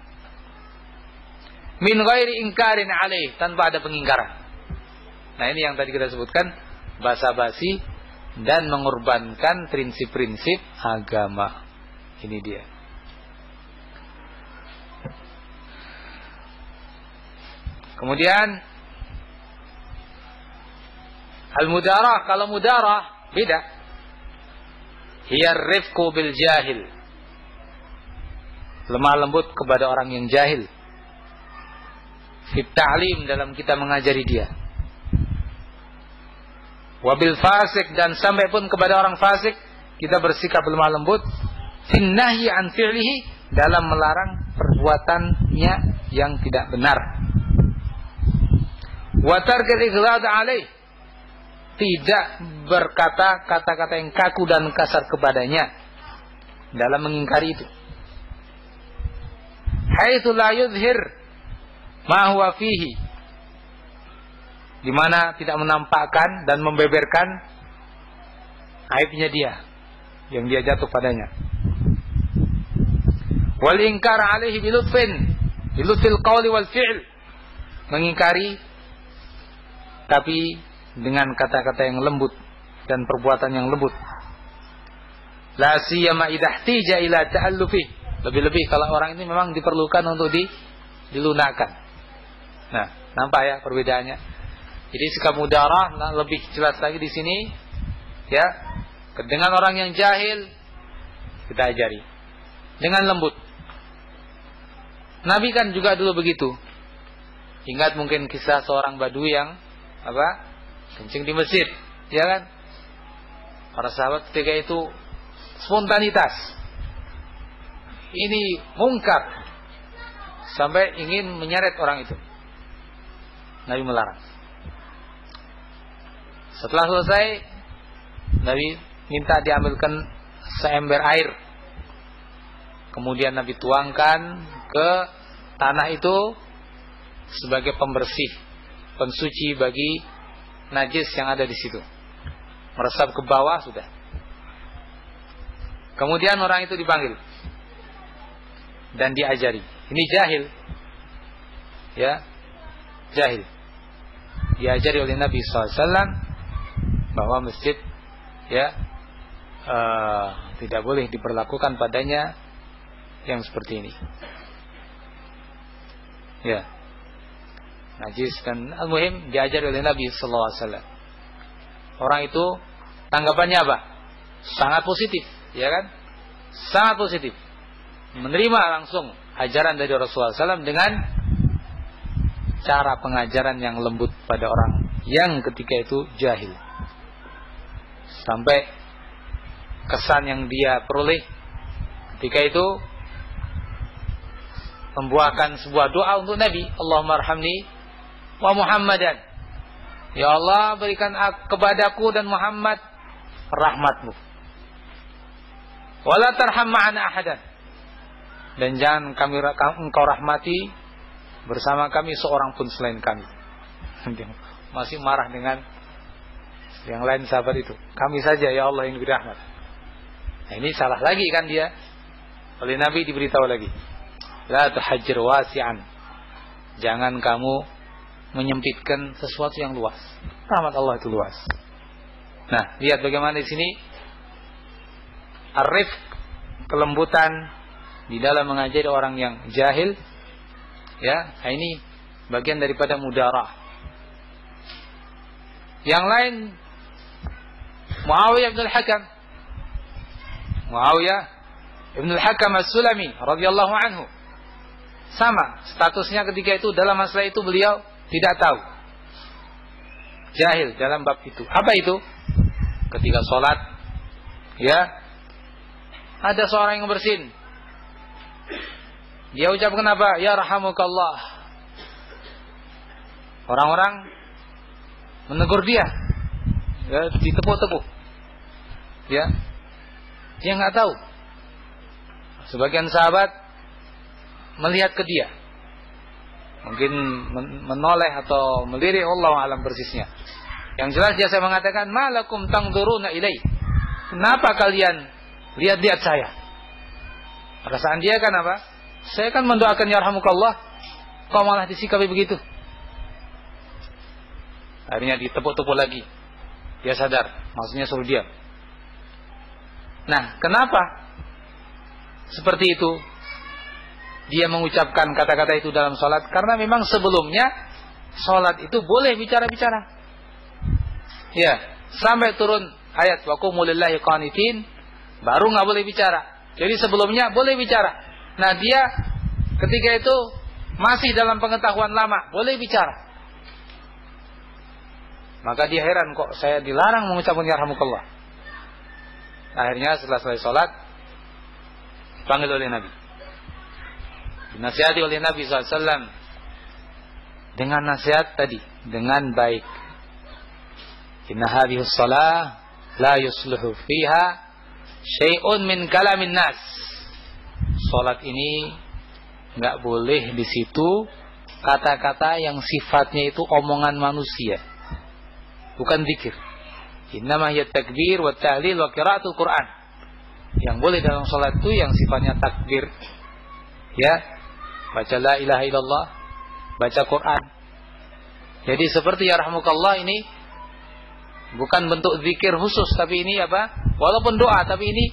Min ghairi ingkarin alaih, tanpa ada pengingkaran. Nah, ini yang tadi kita sebutkan, basa-basi dan mengorbankan prinsip-prinsip agama. Ini dia. Kemudian al-mudarah, kalau mudarah beda. Hiya rifqu bil jahil, lemah lembut kepada orang yang jahil. Fit ta'lim, dalam kita mengajari dia. Wabil fasik, dan sampai pun kepada orang fasik kita bersikap lemah lembut. Fin nahyi an fi'lihi, dalam melarang perbuatannya yang tidak benar. Wa tarkil ighlad alaih, tidak berkata kata-kata yang kaku dan kasar kepadanya dalam mengingkari itu. Haitsu la yuzhir ma huwa fihi, di mana tidak menampakkan dan membeberkan aibnya dia yang dia jatuh padanya. Wal inkar alaihi bilutfil qawli wal fi'l, mengingkari tapi dengan kata-kata yang lembut dan perbuatan yang lembut. La siyama idza ihtija ila ta'allufi, lebih-lebih kalau orang ini memang diperlukan untuk dilunakkan. Nah, nampak ya perbedaannya. Jadi sikap mudarah lebih jelas lagi di sini, ya. Dengan orang yang jahil kita ajari dengan lembut. Nabi kan juga dulu begitu. Ingat mungkin kisah seorang badui yang kencing di masjid. ya kan? Para sahabat ketika itu spontanitas. Ini mungkar. Sampai ingin menyeret orang itu. Nabi melarang. Setelah selesai, Nabi minta diambilkan seember air. Kemudian Nabi tuangkan ke tanah itu sebagai pembersih, pensuci bagi najis yang ada di situ. Meresap ke bawah sudah. Kemudian orang itu dipanggil dan diajari. Ini jahil, ya, jahil. Diajari oleh Nabi SAW bahwa masjid, ya, tidak boleh diperlakukan padanya yang seperti ini. Ya, najis dan al-muhim diajari oleh Nabi SAW. Orang itu tanggapannya apa? Sangat positif, ya kan? Sangat positif. Menerima langsung ajaran dari Rasulullah SAW dengan cara pengajaran yang lembut pada orang yang ketika itu jahil. Sampai kesan yang dia peroleh ketika itu membuahkan sebuah doa untuk Nabi, Allahumma arhamni wa Muhammadan. Ya Allah, berikan kepadaku dan Muhammad rahmatmu. Wala tarham ma'ana ahadan. Dan jangan engkau rahmati bersama kami seorang pun selain kami. Masih marah dengan yang lain sahabat itu. Kami saja ya Allah yang diberi rahmat. Nah, ini salah lagi kan dia. Oleh Nabi diberitahu lagi. La tuhajjir wasi'an. Jangan kamu menyempitkan sesuatu yang luas. Rahmat Allah itu luas. Nah, lihat bagaimana di sini arif, kelembutan di dalam mengajari orang yang jahil. Ya, ini bagian daripada mudarah. Yang lain Muawiyah bin al-Hakam. Muawiyah bin al-Hakam as-Sulami radhiyallahu anhu. Sama statusnya ketika itu, dalam masalah itu beliau tidak tahu. Jahil dalam bab itu. Apa itu? Ketika sholat, ya, ada seorang yang bersin. Dia ucapkan apa? Ya rahamukallah. Orang-orang menegur dia, ya, ditepuk-tepuk. Ya, dia nggak tahu. Sebagian sahabat melihat ke dia, mungkin menoleh atau melirik, Allah alam persisnya. Yang jelas dia saya mengatakan, malakum tangduruna ilai. Kenapa kalian lihat-lihat saya? Perasaan dia kan apa? Saya kan mendoakan ya rahmukallah, kok malah disikapi begitu? Akhirnya ditepuk-tepuk lagi. Dia sadar, maksudnya suruh diam. Nah, kenapa seperti itu dia mengucapkan kata-kata itu dalam sholat? Karena memang sebelumnya sholat itu boleh bicara-bicara. Ya, sampai turun ayat wa qumu lillahi qanitin, baru nggak boleh bicara. Jadi sebelumnya boleh bicara. Nah, dia ketika itu masih dalam pengetahuan lama, boleh bicara. Maka dia heran, kok saya dilarang mengucapkan yarhamukallah. Akhirnya setelah selesai sholat, dipanggil oleh Nabi, dinasihati oleh Nabi SAW dengan nasihat tadi, dengan baik. Inna hadhihi shalah la yusluhu fiha syai'un min kalamin nas. Salat ini enggak boleh di situ kata-kata yang sifatnya itu omongan manusia, bukan zikir. Innama hiya takbir wa tahlil wa qiraatul Quran. Yang boleh dalam salat itu yang sifatnya takbir, ya, baca la ilaha illallah, baca Quran. Jadi seperti ya rahmukallah ini bukan bentuk zikir khusus, tapi ini apa? Walaupun doa, tapi ini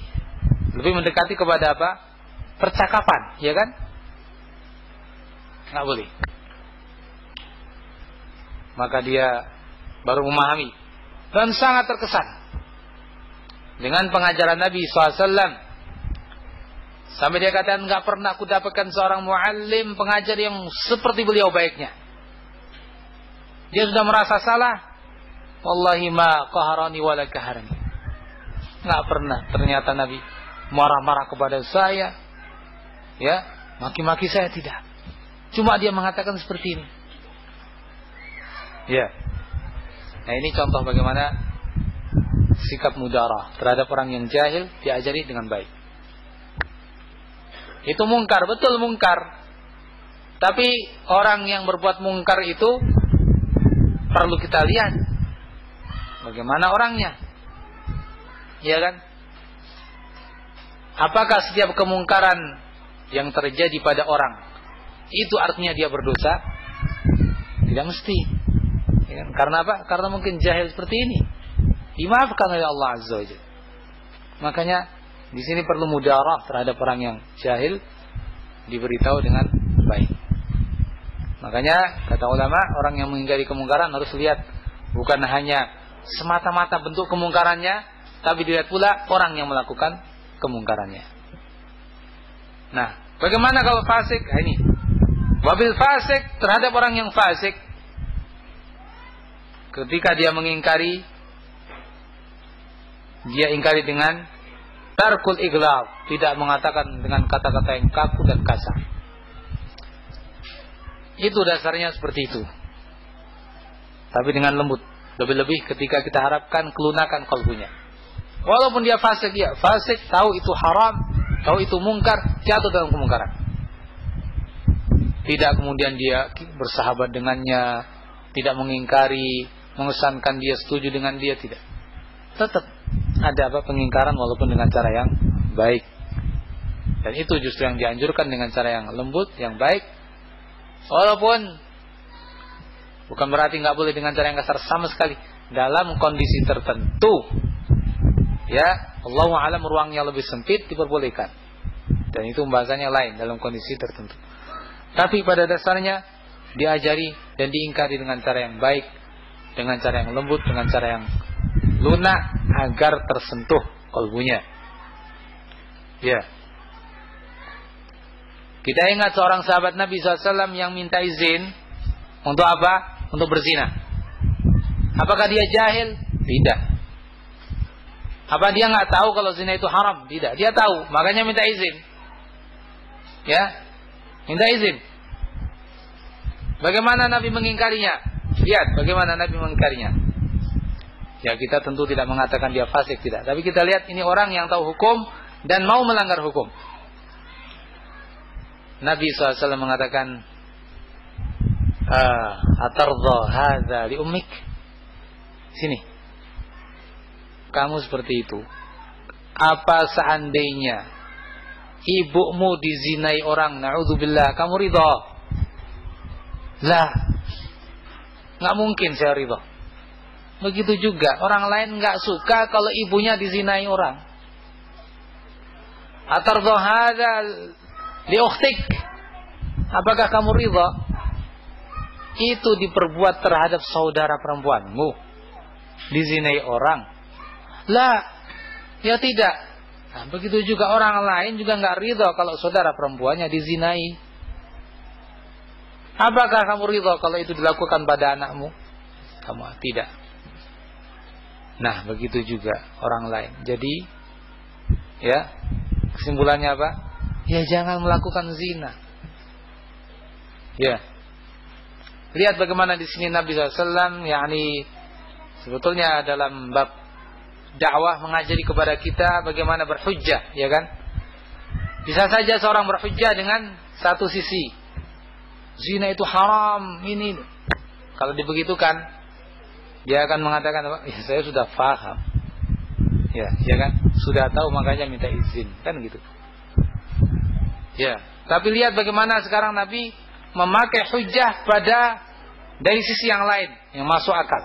lebih mendekati kepada apa? Percakapan, ya kan? Nggak boleh. Maka dia baru memahami dan sangat terkesan dengan pengajaran Nabi SAW. Sampai dia katakan, nggak pernah aku dapatkan seorang muallim, pengajar yang seperti beliau baiknya. Dia sudah merasa salah, Wallahi ma qaharani wala kaharani. Enggak pernah ternyata Nabi marah-marah kepada saya, ya, maki-maki saya, tidak. Cuma dia mengatakan seperti ini. Ya. Nah, ini contoh bagaimana sikap mudarah terhadap orang yang jahil diajari dengan baik. Itu mungkar, betul mungkar. Tapi orang yang berbuat mungkar itu perlu kita lihat bagaimana orangnya. Ya kan? Apakah setiap kemungkaran yang terjadi pada orang itu artinya dia berdosa? Tidak mesti. Ya kan? Karena apa? Karena mungkin jahil seperti ini. Dimaafkan oleh Allah Azza wa Jalla. Makanya di sini perlu mudarah terhadap orang yang jahil, diberitahu dengan baik. Makanya kata ulama, orang yang mengingkari kemungkaran harus lihat bukan hanya semata-mata bentuk kemungkarannya, tapi dilihat pula orang yang melakukan kemungkarannya. Nah, bagaimana kalau fasik? Nah, ini wabil fasik, terhadap orang yang fasik, ketika dia mengingkari, dia ingkari dengan tarkul iglab, tidak mengatakan dengan kata-kata yang kaku dan kasar. Itu dasarnya seperti itu. Tapi dengan lembut. Lebih-lebih ketika kita harapkan kelunakan kalbunya. Walaupun dia fasik, tahu itu haram, tahu itu mungkar, jatuh dalam kemungkaran. Tidak kemudian dia bersahabat dengannya, tidak mengingkari, mengesankan dia setuju dengan dia, tidak. Tetap ada pengingkaran walaupun dengan cara yang baik. Dan itu justru yang dianjurkan, dengan cara yang lembut, yang baik. Walaupun bukan berarti nggak boleh dengan cara yang kasar sama sekali, dalam kondisi tertentu. Ya, Allahu a'lam, ruangnya lebih sempit diperbolehkan. Dan itu pembahasannya lain dalam kondisi tertentu. Tapi pada dasarnya diajari dan diingkari dengan cara yang baik, dengan cara yang lembut, dengan cara yang lunak, agar tersentuh kalbunya. Ya. Kita ingat seorang sahabat Nabi SAW yang minta izin untuk apa? Untuk berzina. Apakah dia jahil? Tidak. Apa dia nggak tahu kalau zina itu haram? Tidak. Dia tahu, makanya minta izin. Ya, minta izin. Bagaimana Nabi mengingkarinya? Lihat bagaimana Nabi mengingkarinya. Ya, kita tentu tidak mengatakan dia fasik, tidak. Tapi kita lihat ini orang yang tahu hukum dan mau melanggar hukum. Nabi SAW mengatakan, atardha hadza li ummik. Sini. Kamu seperti itu. Apa seandainya ibumu dizinai orang, na'udzubillah, kamu ridha? Lah, nggak mungkin saya ridha. Begitu juga orang lain nggak suka kalau ibunya dizinai orang. Atardha hadza li ukhtik, apakah kamu ridha itu diperbuat terhadap saudara perempuanmu, dizinai orang? Lah, ya tidak. Nah, begitu juga orang lain juga nggak ridha kalau saudara perempuannya dizinai. Apakah kamu ridha kalau itu dilakukan pada anakmu? Kamu tidak. Nah, begitu juga orang lain. Jadi, ya, kesimpulannya apa? Ya, jangan melakukan zina. Ya. Lihat bagaimana di sini Nabi SAW, yakni sebetulnya dalam bab dakwah mengajari kepada kita bagaimana berhujjah, ya kan? Bisa saja seorang berhujjah dengan satu sisi. Zina itu haram, ini. Kalau dibegitukan, dia akan mengatakan, ya saya sudah paham. Ya kan? Sudah tahu, makanya minta izin, kan gitu. Ya, tapi lihat bagaimana sekarang Nabi memakai hujjah dari sisi yang lain, yang masuk akal,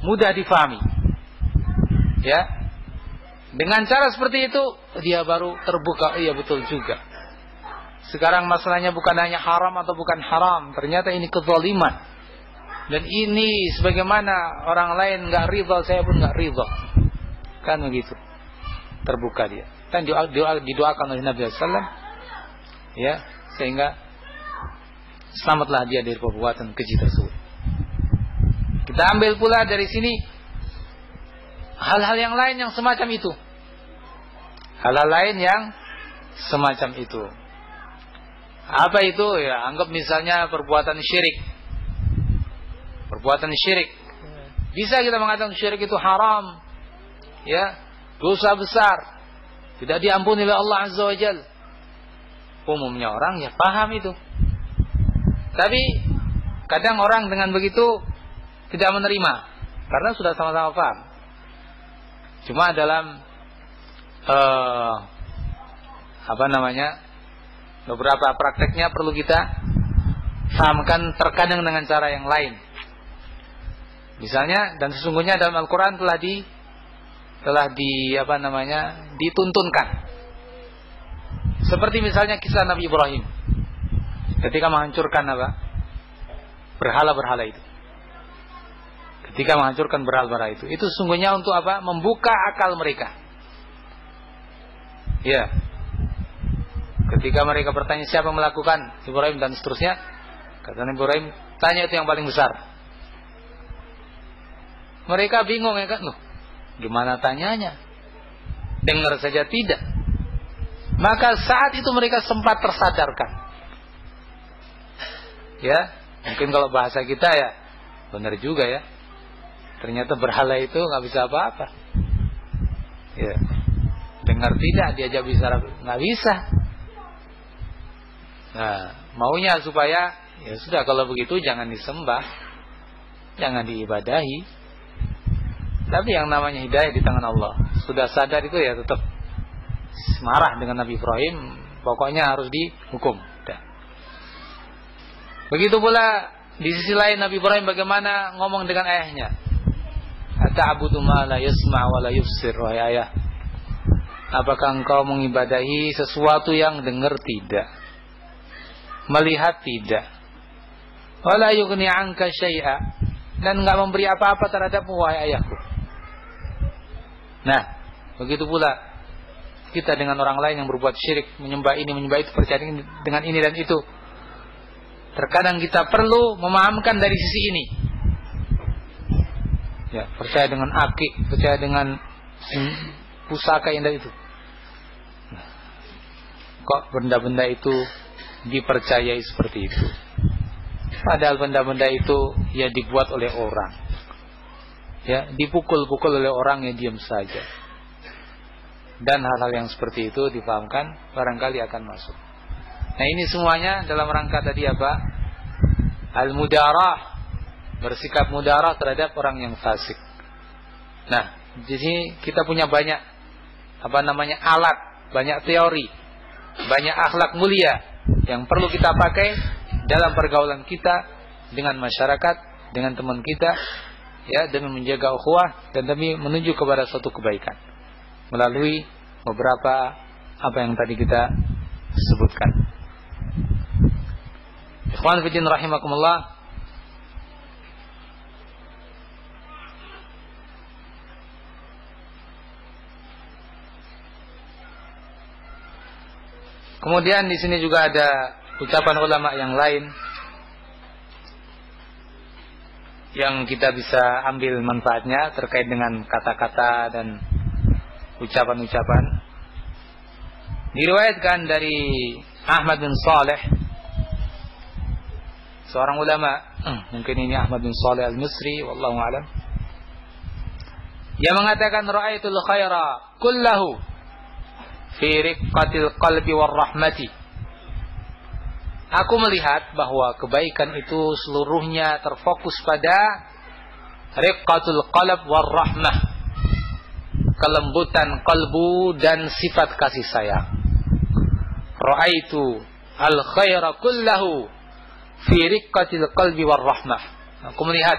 mudah difahami. Ya, dengan cara seperti itu dia baru terbuka. Iya, betul juga. Sekarang masalahnya bukan hanya haram atau bukan haram, ternyata ini kezaliman. Dan ini sebagaimana orang lain nggak ridha, saya pun nggak ridha. Kan begitu. Terbuka dia. Dan didoakan oleh Nabi SAW, ya, sehingga selamatlah dia dari perbuatan keji tersebut. Kita ambil pula dari sini hal-hal yang lain yang semacam itu. Hal-hal lain yang semacam itu. Apa itu? Ya, anggap misalnya perbuatan syirik. Perbuatan syirik. Bisa kita mengatakan syirik itu haram. Ya, dosa besar. Tidak diampuni oleh Allah Azza wa Jalla. Umumnya orang ya paham itu. Tapi kadang orang dengan begitu tidak menerima karena sudah sama-sama paham. Cuma dalam beberapa prakteknya perlu kita pahamkan terkadang dengan cara yang lain. Misalnya, dan sesungguhnya dalam Al-Quran telah dituntunkan. Seperti misalnya kisah Nabi Ibrahim ketika menghancurkan berhala-berhala itu. Ketika menghancurkan berhala-berhala itu sesungguhnya untuk apa? Membuka akal mereka. Ya. Ketika mereka bertanya siapa yang melakukan, Ibrahim dan seterusnya, kata Nabi Ibrahim, tanya itu yang paling besar. Mereka bingung ya kan, loh, gimana tanyanya? Dengar saja tidak. Maka saat itu mereka sempat tersadarkan. Ya, mungkin kalau bahasa kita ya, benar juga ya. Ternyata berhala itu nggak bisa apa-apa. Ya, dengar tidak, diajak bicara nggak bisa. Nah, maunya supaya ya sudah kalau begitu jangan disembah, jangan diibadahi. Tapi yang namanya hidayah di tangan Allah. Sudah sadar itu ya tetap marah dengan Nabi Ibrahim, pokoknya harus dihukum. Dah. Begitu pula di sisi lain Nabi Ibrahim bagaimana ngomong dengan ayahnya. Ata'budu ma la yasma' wa la yubsir, wahai ayah. Apakah engkau mengibadahi sesuatu yang dengar tidak, melihat tidak, wala yughni 'anka syai'a, dan enggak memberi apa-apa terhadapmu wahai ayahku. Nah, begitu pula kita dengan orang lain yang berbuat syirik, menyembah ini, menyembah itu, percaya dengan ini dan itu. Terkadang kita perlu memahamkan dari sisi ini. Ya, percaya dengan akik, percaya dengan pusaka indah itu. Kok benda-benda itu dipercayai seperti itu? Padahal benda-benda itu ya dibuat oleh orang. Ya, dipukul-pukul oleh orang yang diam saja. Dan hal-hal yang seperti itu dipahamkan barangkali akan masuk. Nah, ini semuanya dalam rangka tadi apa? Al-mudarah, bersikap mudarah terhadap orang yang fasik. Nah, di sini kita punya banyak alat, banyak teori, banyak akhlak mulia yang perlu kita pakai dalam pergaulan kita dengan masyarakat, dengan teman kita, ya, demi menjaga ukhuwah dan demi menuju kepada suatu kebaikan melalui beberapa apa yang tadi kita sebutkan. Ikhwan fillah rahimakumullah. Kemudian di sini juga ada ucapan ulama yang lain yang kita bisa ambil manfaatnya terkait dengan kata-kata dan ucapan-ucapan. Diriwayatkan dari Ahmad bin Saleh, seorang ulama, mungkin ini Ahmad bin Saleh al-Misri, wallahu a'lam. Dia mengatakan ra'aitul khaira kullahu fi riqqatil qalbi war rahmati. Aku melihat bahwa kebaikan itu seluruhnya terfokus pada riqqatul qalb war rahmah, kelembutan kalbu dan sifat kasih sayang. Ra'aitu al khaira kullahu fi riqqatil qalbi war rahmah. Aku melihat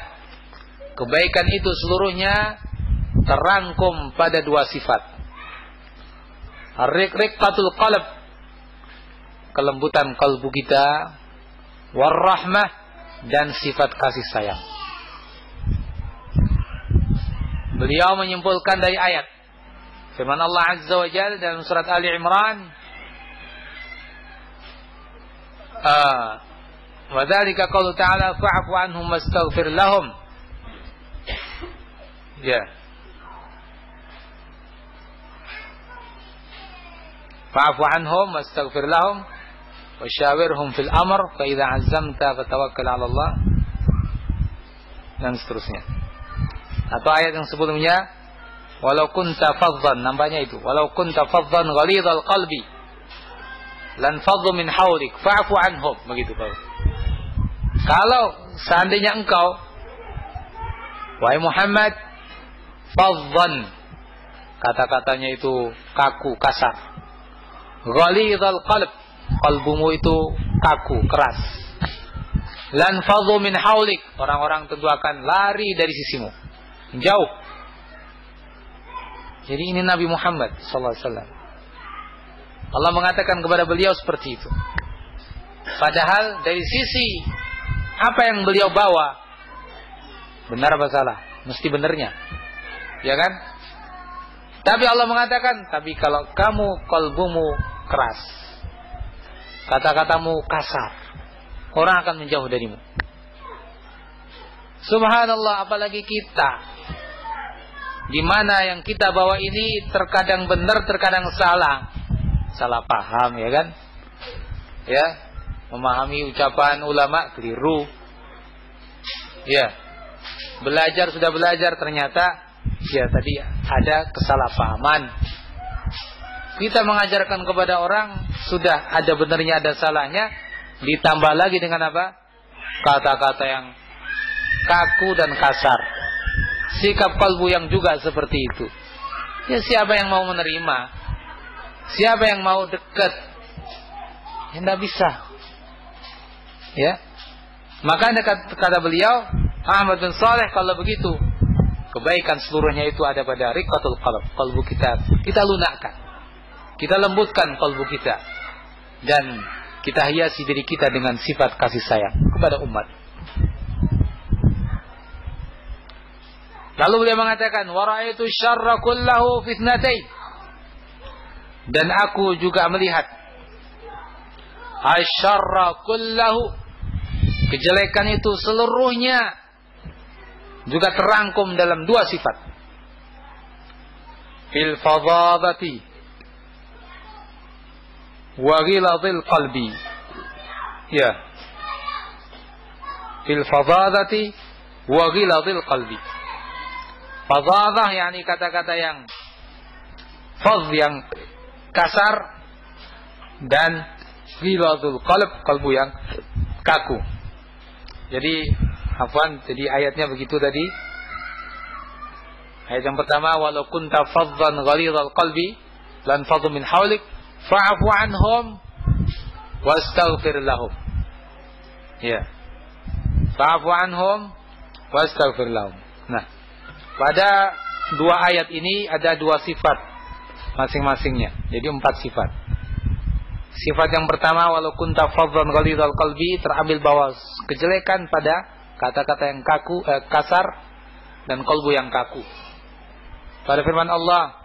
kebaikan itu seluruhnya terangkum pada dua sifat. Riqqatul qalb, kelembutan kalbu kita, warahmah, dan sifat kasih sayang. Beliau menyimpulkan dari ayat firman Allah Azza wa Jalla dalam surat Ali Imran, wa dzalika qaulu ta'ala fa'fu anhum wastaghfir lahum Ya. Fa'fu anhum wastaghfir lahum wa syawirhum fil amr fa idza 'azzamta fatawakkal 'ala Allah dan seterusnya. Atau ayat yang sebelumnya, walau kunta faddan, nampaknya itu, walau kunta faddan ghalidhal qalbi lan faddu min hawlik fa'fu anhum, begitu Pak. Kalau seandainya engkau wahai Muhammad faddan, kata-katanya itu kaku, kasar, ghalidhal qalb, kalbumu itu kaku, keras, lan fadhu min haulik, orang-orang tentu akan lari dari sisimu, jauh. Jadi ini Nabi Muhammad sallallahu alaihi wasallam. Allah mengatakan kepada beliau seperti itu. Padahal dari sisi apa yang beliau bawa, benar apa salah? Mesti benernya, ya kan? Tapi Allah mengatakan, tapi kalau kamu kalbumu keras, kata-katamu kasar, orang akan menjauh darimu. Subhanallah, apalagi kita, di mana yang kita bawa ini terkadang benar, terkadang salah paham, ya kan? Ya, memahami ucapan ulama keliru. Ya, sudah belajar ternyata ya tadi ada kesalahpahaman. Kita mengajarkan kepada orang sudah ada benarnya, ada salahnya, ditambah lagi dengan apa? Kata-kata yang kaku dan kasar, sikap kalbu yang juga seperti itu. Ya, siapa yang mau menerima? Siapa yang mau dekat? Ya, tidak bisa. Ya, maka kata beliau Ahmad bin Saleh, kalau begitu kebaikan seluruhnya itu ada pada riqatul qalb, kalbu kita lunakkan, kita lembutkan kalbu kita, dan kita hiasi diri kita dengan sifat kasih sayang kepada umat. Lalu beliau mengatakan, wa ra'aitu syarra kullahu fitnatain, dan aku juga melihat asyarra kullahu, kejelekan itu seluruhnya juga terangkum dalam dua sifat. Fil fadadati wa ghiladil qalbi. Ya. Fil fadadati wa ghiladil qalbi. Fadadah yakni kata-kata yang fadh, yang kasar, dan ghiladul qalb, kalbu yang kaku. Jadi jadi ayatnya begitu tadi. Ayat yang pertama, walau kunta faddan ghalidhal qalbi lan faddu min hawlik fa'fu anhum wastaghfir lahum. Ya. Fa'fu anhum wastaghfir lahum. Nah, pada dua ayat ini ada dua sifat masing-masingnya. Jadi 4 sifat. Sifat yang pertama, walau kunta faddan ghalidhal qalbi, terambil bahwa kejelekan pada kata-kata yang kaku, kasar, dan kalbu yang kaku. Pada firman Allah,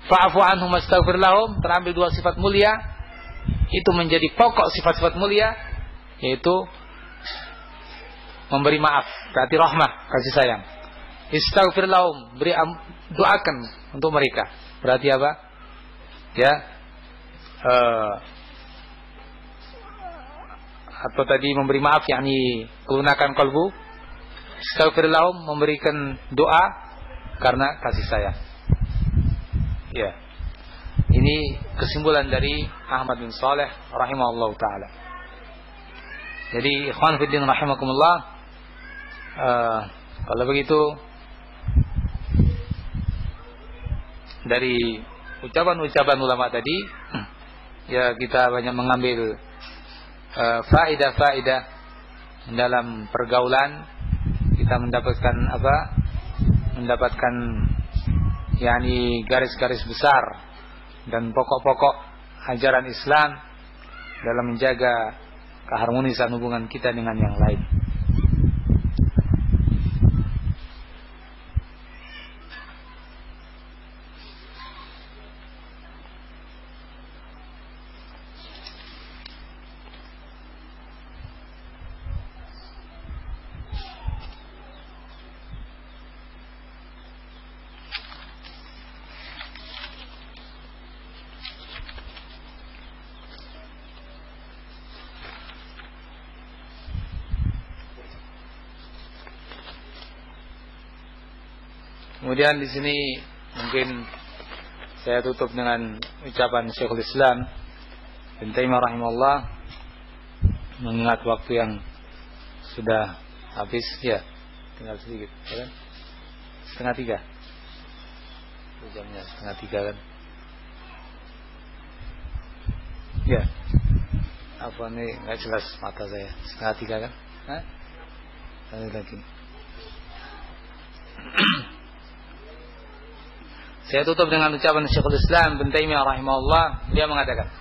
fa'fu anhum wastaghfir lahum, terambil dua sifat mulia. Itu menjadi pokok sifat-sifat mulia, yaitu memberi maaf, berarti rahmah, kasih sayang. Istaghfir lahum, doakan untuk mereka, berarti apa? Ya, atau tadi memberi maaf, yakni kelunakan kalbu. Istaghfir lahum, memberikan doa karena kasih sayang. Ya, ini kesimpulan dari Ahmad bin Saleh rahimahullah taala. Jadi ikhwan fillah rahimakumullah, kalau begitu dari ucapan-ucapan ulama tadi, ya kita banyak mengambil faedah-faedah dalam pergaulan. Kita mendapatkan apa? Mendapatkan yakni garis-garis besar dan pokok-pokok ajaran Islam dalam menjaga keharmonisan hubungan kita dengan yang lain. Kemudian di sini mungkin saya tutup dengan ucapan Syekhul Islam Ibnu Taimiyah rahimahullah, mengingat waktu yang sudah habis, ya tinggal sedikit, ya kan? 2:30 jamnya, 2:30 kan? Ya, apa nih, nggak jelas mata saya. 2:30 kan? Hah? Lagi. Saya tutup dengan ucapan Syekhul Islam Ibnu Taimiyah rahimahullah. Dia mengatakan,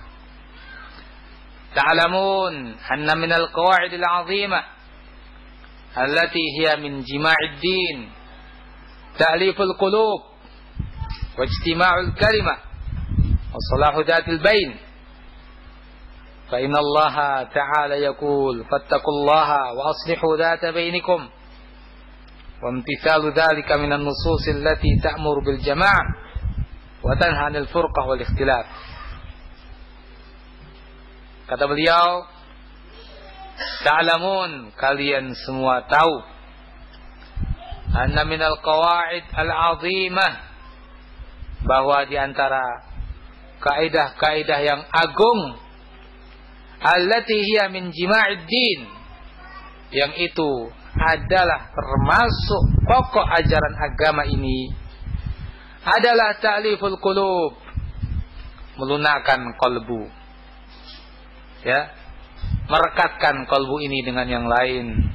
"Ta'lamun anna min al-qawa'id al-'azimah allati hiya min jima'id din ta'liful qulub wa ijtima'ul kalimah wa salahu dhatil bain. Fa inna Allah ta'ala yaqul fattaqullaha wa aslihu dhata bainikum." وامتثال ذلك من النصوص التي تأمر بالجماعة وتنهى عن الفرقة والاختلاف. Kata beliau, ta'lamun, kalian semua tahu, anna minal qawaid al-azimah, bahwa di antara kaidah-kaidah yang agung, allati hiya min jima'id din, yang itu adalah termasuk pokok ajaran agama ini, adalah ta'liful qulub, melunakkan kolbu, ya, merekatkan kolbu ini dengan yang lain,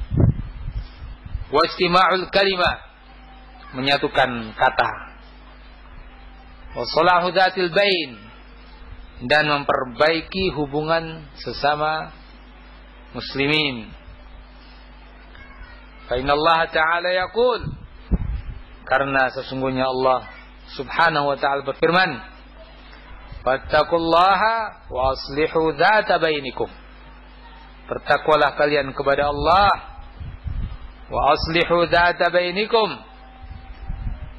wa istima'ul kalimah, menyatukan kata, wa salahu dhatil bain, dan memperbaiki hubungan sesama muslimin. Fa inna Allah ta'ala yaqul, karena sesungguhnya Allah subhanahu wa ta'ala berfirman, fattaqullaha wa aslihu dhata bainikum, bertakwalah kalian kepada Allah, wa aslihu dhata bainikum,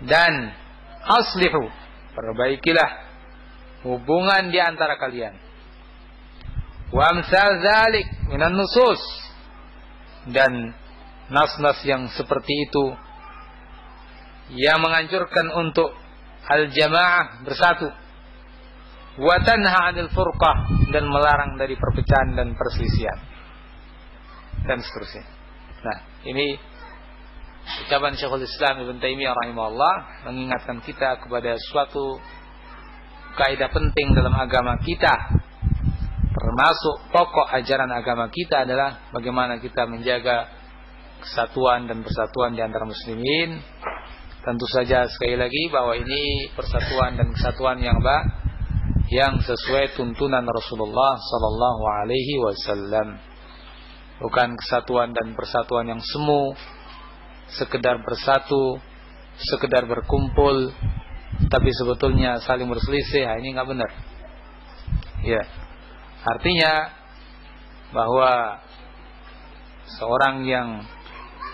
dan aslihu, perbaikilah hubungan di antara kalian. Wa amsal dzalik minan nusus, dan nas-nas yang seperti itu yang menganjurkan untuk al-jamaah, bersatu, wa tanha 'anil furqah, dan melarang dari perpecahan dan perselisihan, dan seterusnya. Nah, ini ucapan Syekhul Islam Ibnu Taimiyah rahimahullah, mengingatkan kita kepada suatu kaidah penting dalam agama kita. Termasuk pokok ajaran agama kita adalah bagaimana kita menjaga kesatuan dan persatuan di antara muslimin. Tentu saja sekali lagi bahwa ini persatuan dan kesatuan yang sesuai tuntunan Rasulullah sallallahu alaihi wasallam. Bukan kesatuan dan persatuan yang semu, sekedar bersatu, sekedar berkumpul, tapi sebetulnya saling berselisih. Ini enggak benar. Ya. Artinya bahwa seorang yang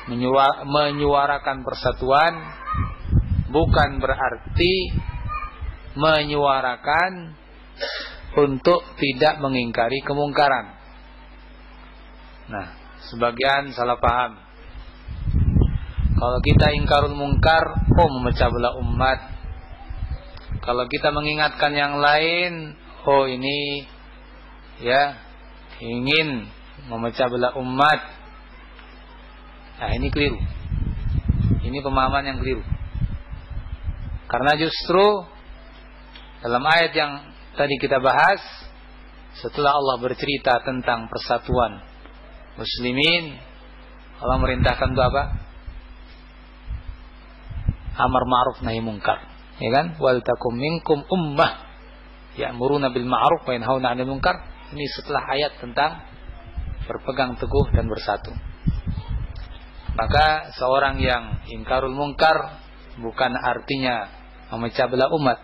menyuarakan persatuan bukan berarti menyuarakan untuk tidak mengingkari kemungkaran. Nah, sebagian salah paham. Kalau kita ingkarul mungkar, memecah belah umat. Kalau kita mengingatkan yang lain, ini ya ingin memecah belah umat. Nah, ini keliru. Ini pemahaman yang keliru. Karena justru dalam ayat yang tadi kita bahas, setelah Allah bercerita tentang persatuan muslimin, Allah merintahkan untuk apa? Amar ma'ruf nahi munkar, ya kan? Wal takum minkum ummah ya'muruna bil ma'ruf wa yanhauna 'anil munkar. Ini setelah ayat tentang berpegang teguh dan bersatu. Maka seorang yang ingkarul munkar bukan artinya memecah belah umat.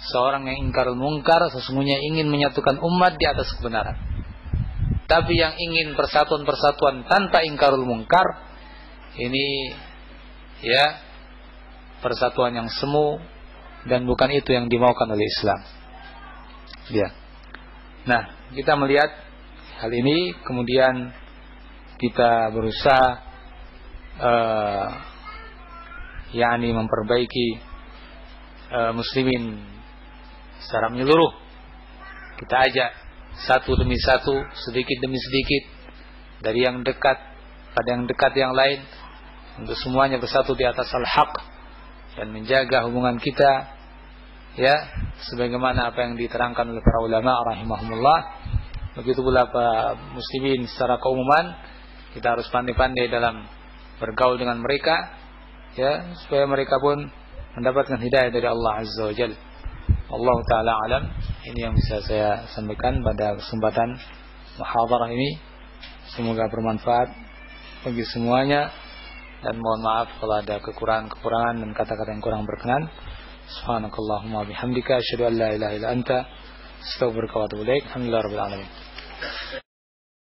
Seorang yang ingkarul munkar sesungguhnya ingin menyatukan umat di atas kebenaran. Tapi yang ingin persatuan-persatuan tanpa ingkarul munkar, ini ya persatuan yang semu, dan bukan itu yang dimaukan oleh Islam. Ya. Nah, kita melihat hal ini, kemudian kita berusaha yakni memperbaiki muslimin secara menyeluruh. Kita ajak satu demi satu, sedikit demi sedikit, dari yang dekat pada yang dekat yang lain, untuk semuanya bersatu di atas al-haq dan menjaga hubungan kita, ya, sebagaimana apa yang diterangkan oleh para ulama rahimahumullah. Begitu pula para muslimin secara keumuman, kita harus pandai-pandai dalam bergaul dengan mereka, ya, supaya mereka pun mendapatkan hidayah dari Allah Azza wa Jalla. Allah Ta'ala alam. Ini yang bisa saya sampaikan pada kesempatan muhadarah ini. Semoga bermanfaat bagi semuanya, dan mohon maaf kalau ada kekurangan dan kata-kata yang kurang berkenan. Subhanakallahumma bihamdika asyhadu an la ilaha illa anta astaghfiruka wa atubu ilaik. Alhamdulillahirabbil alamin.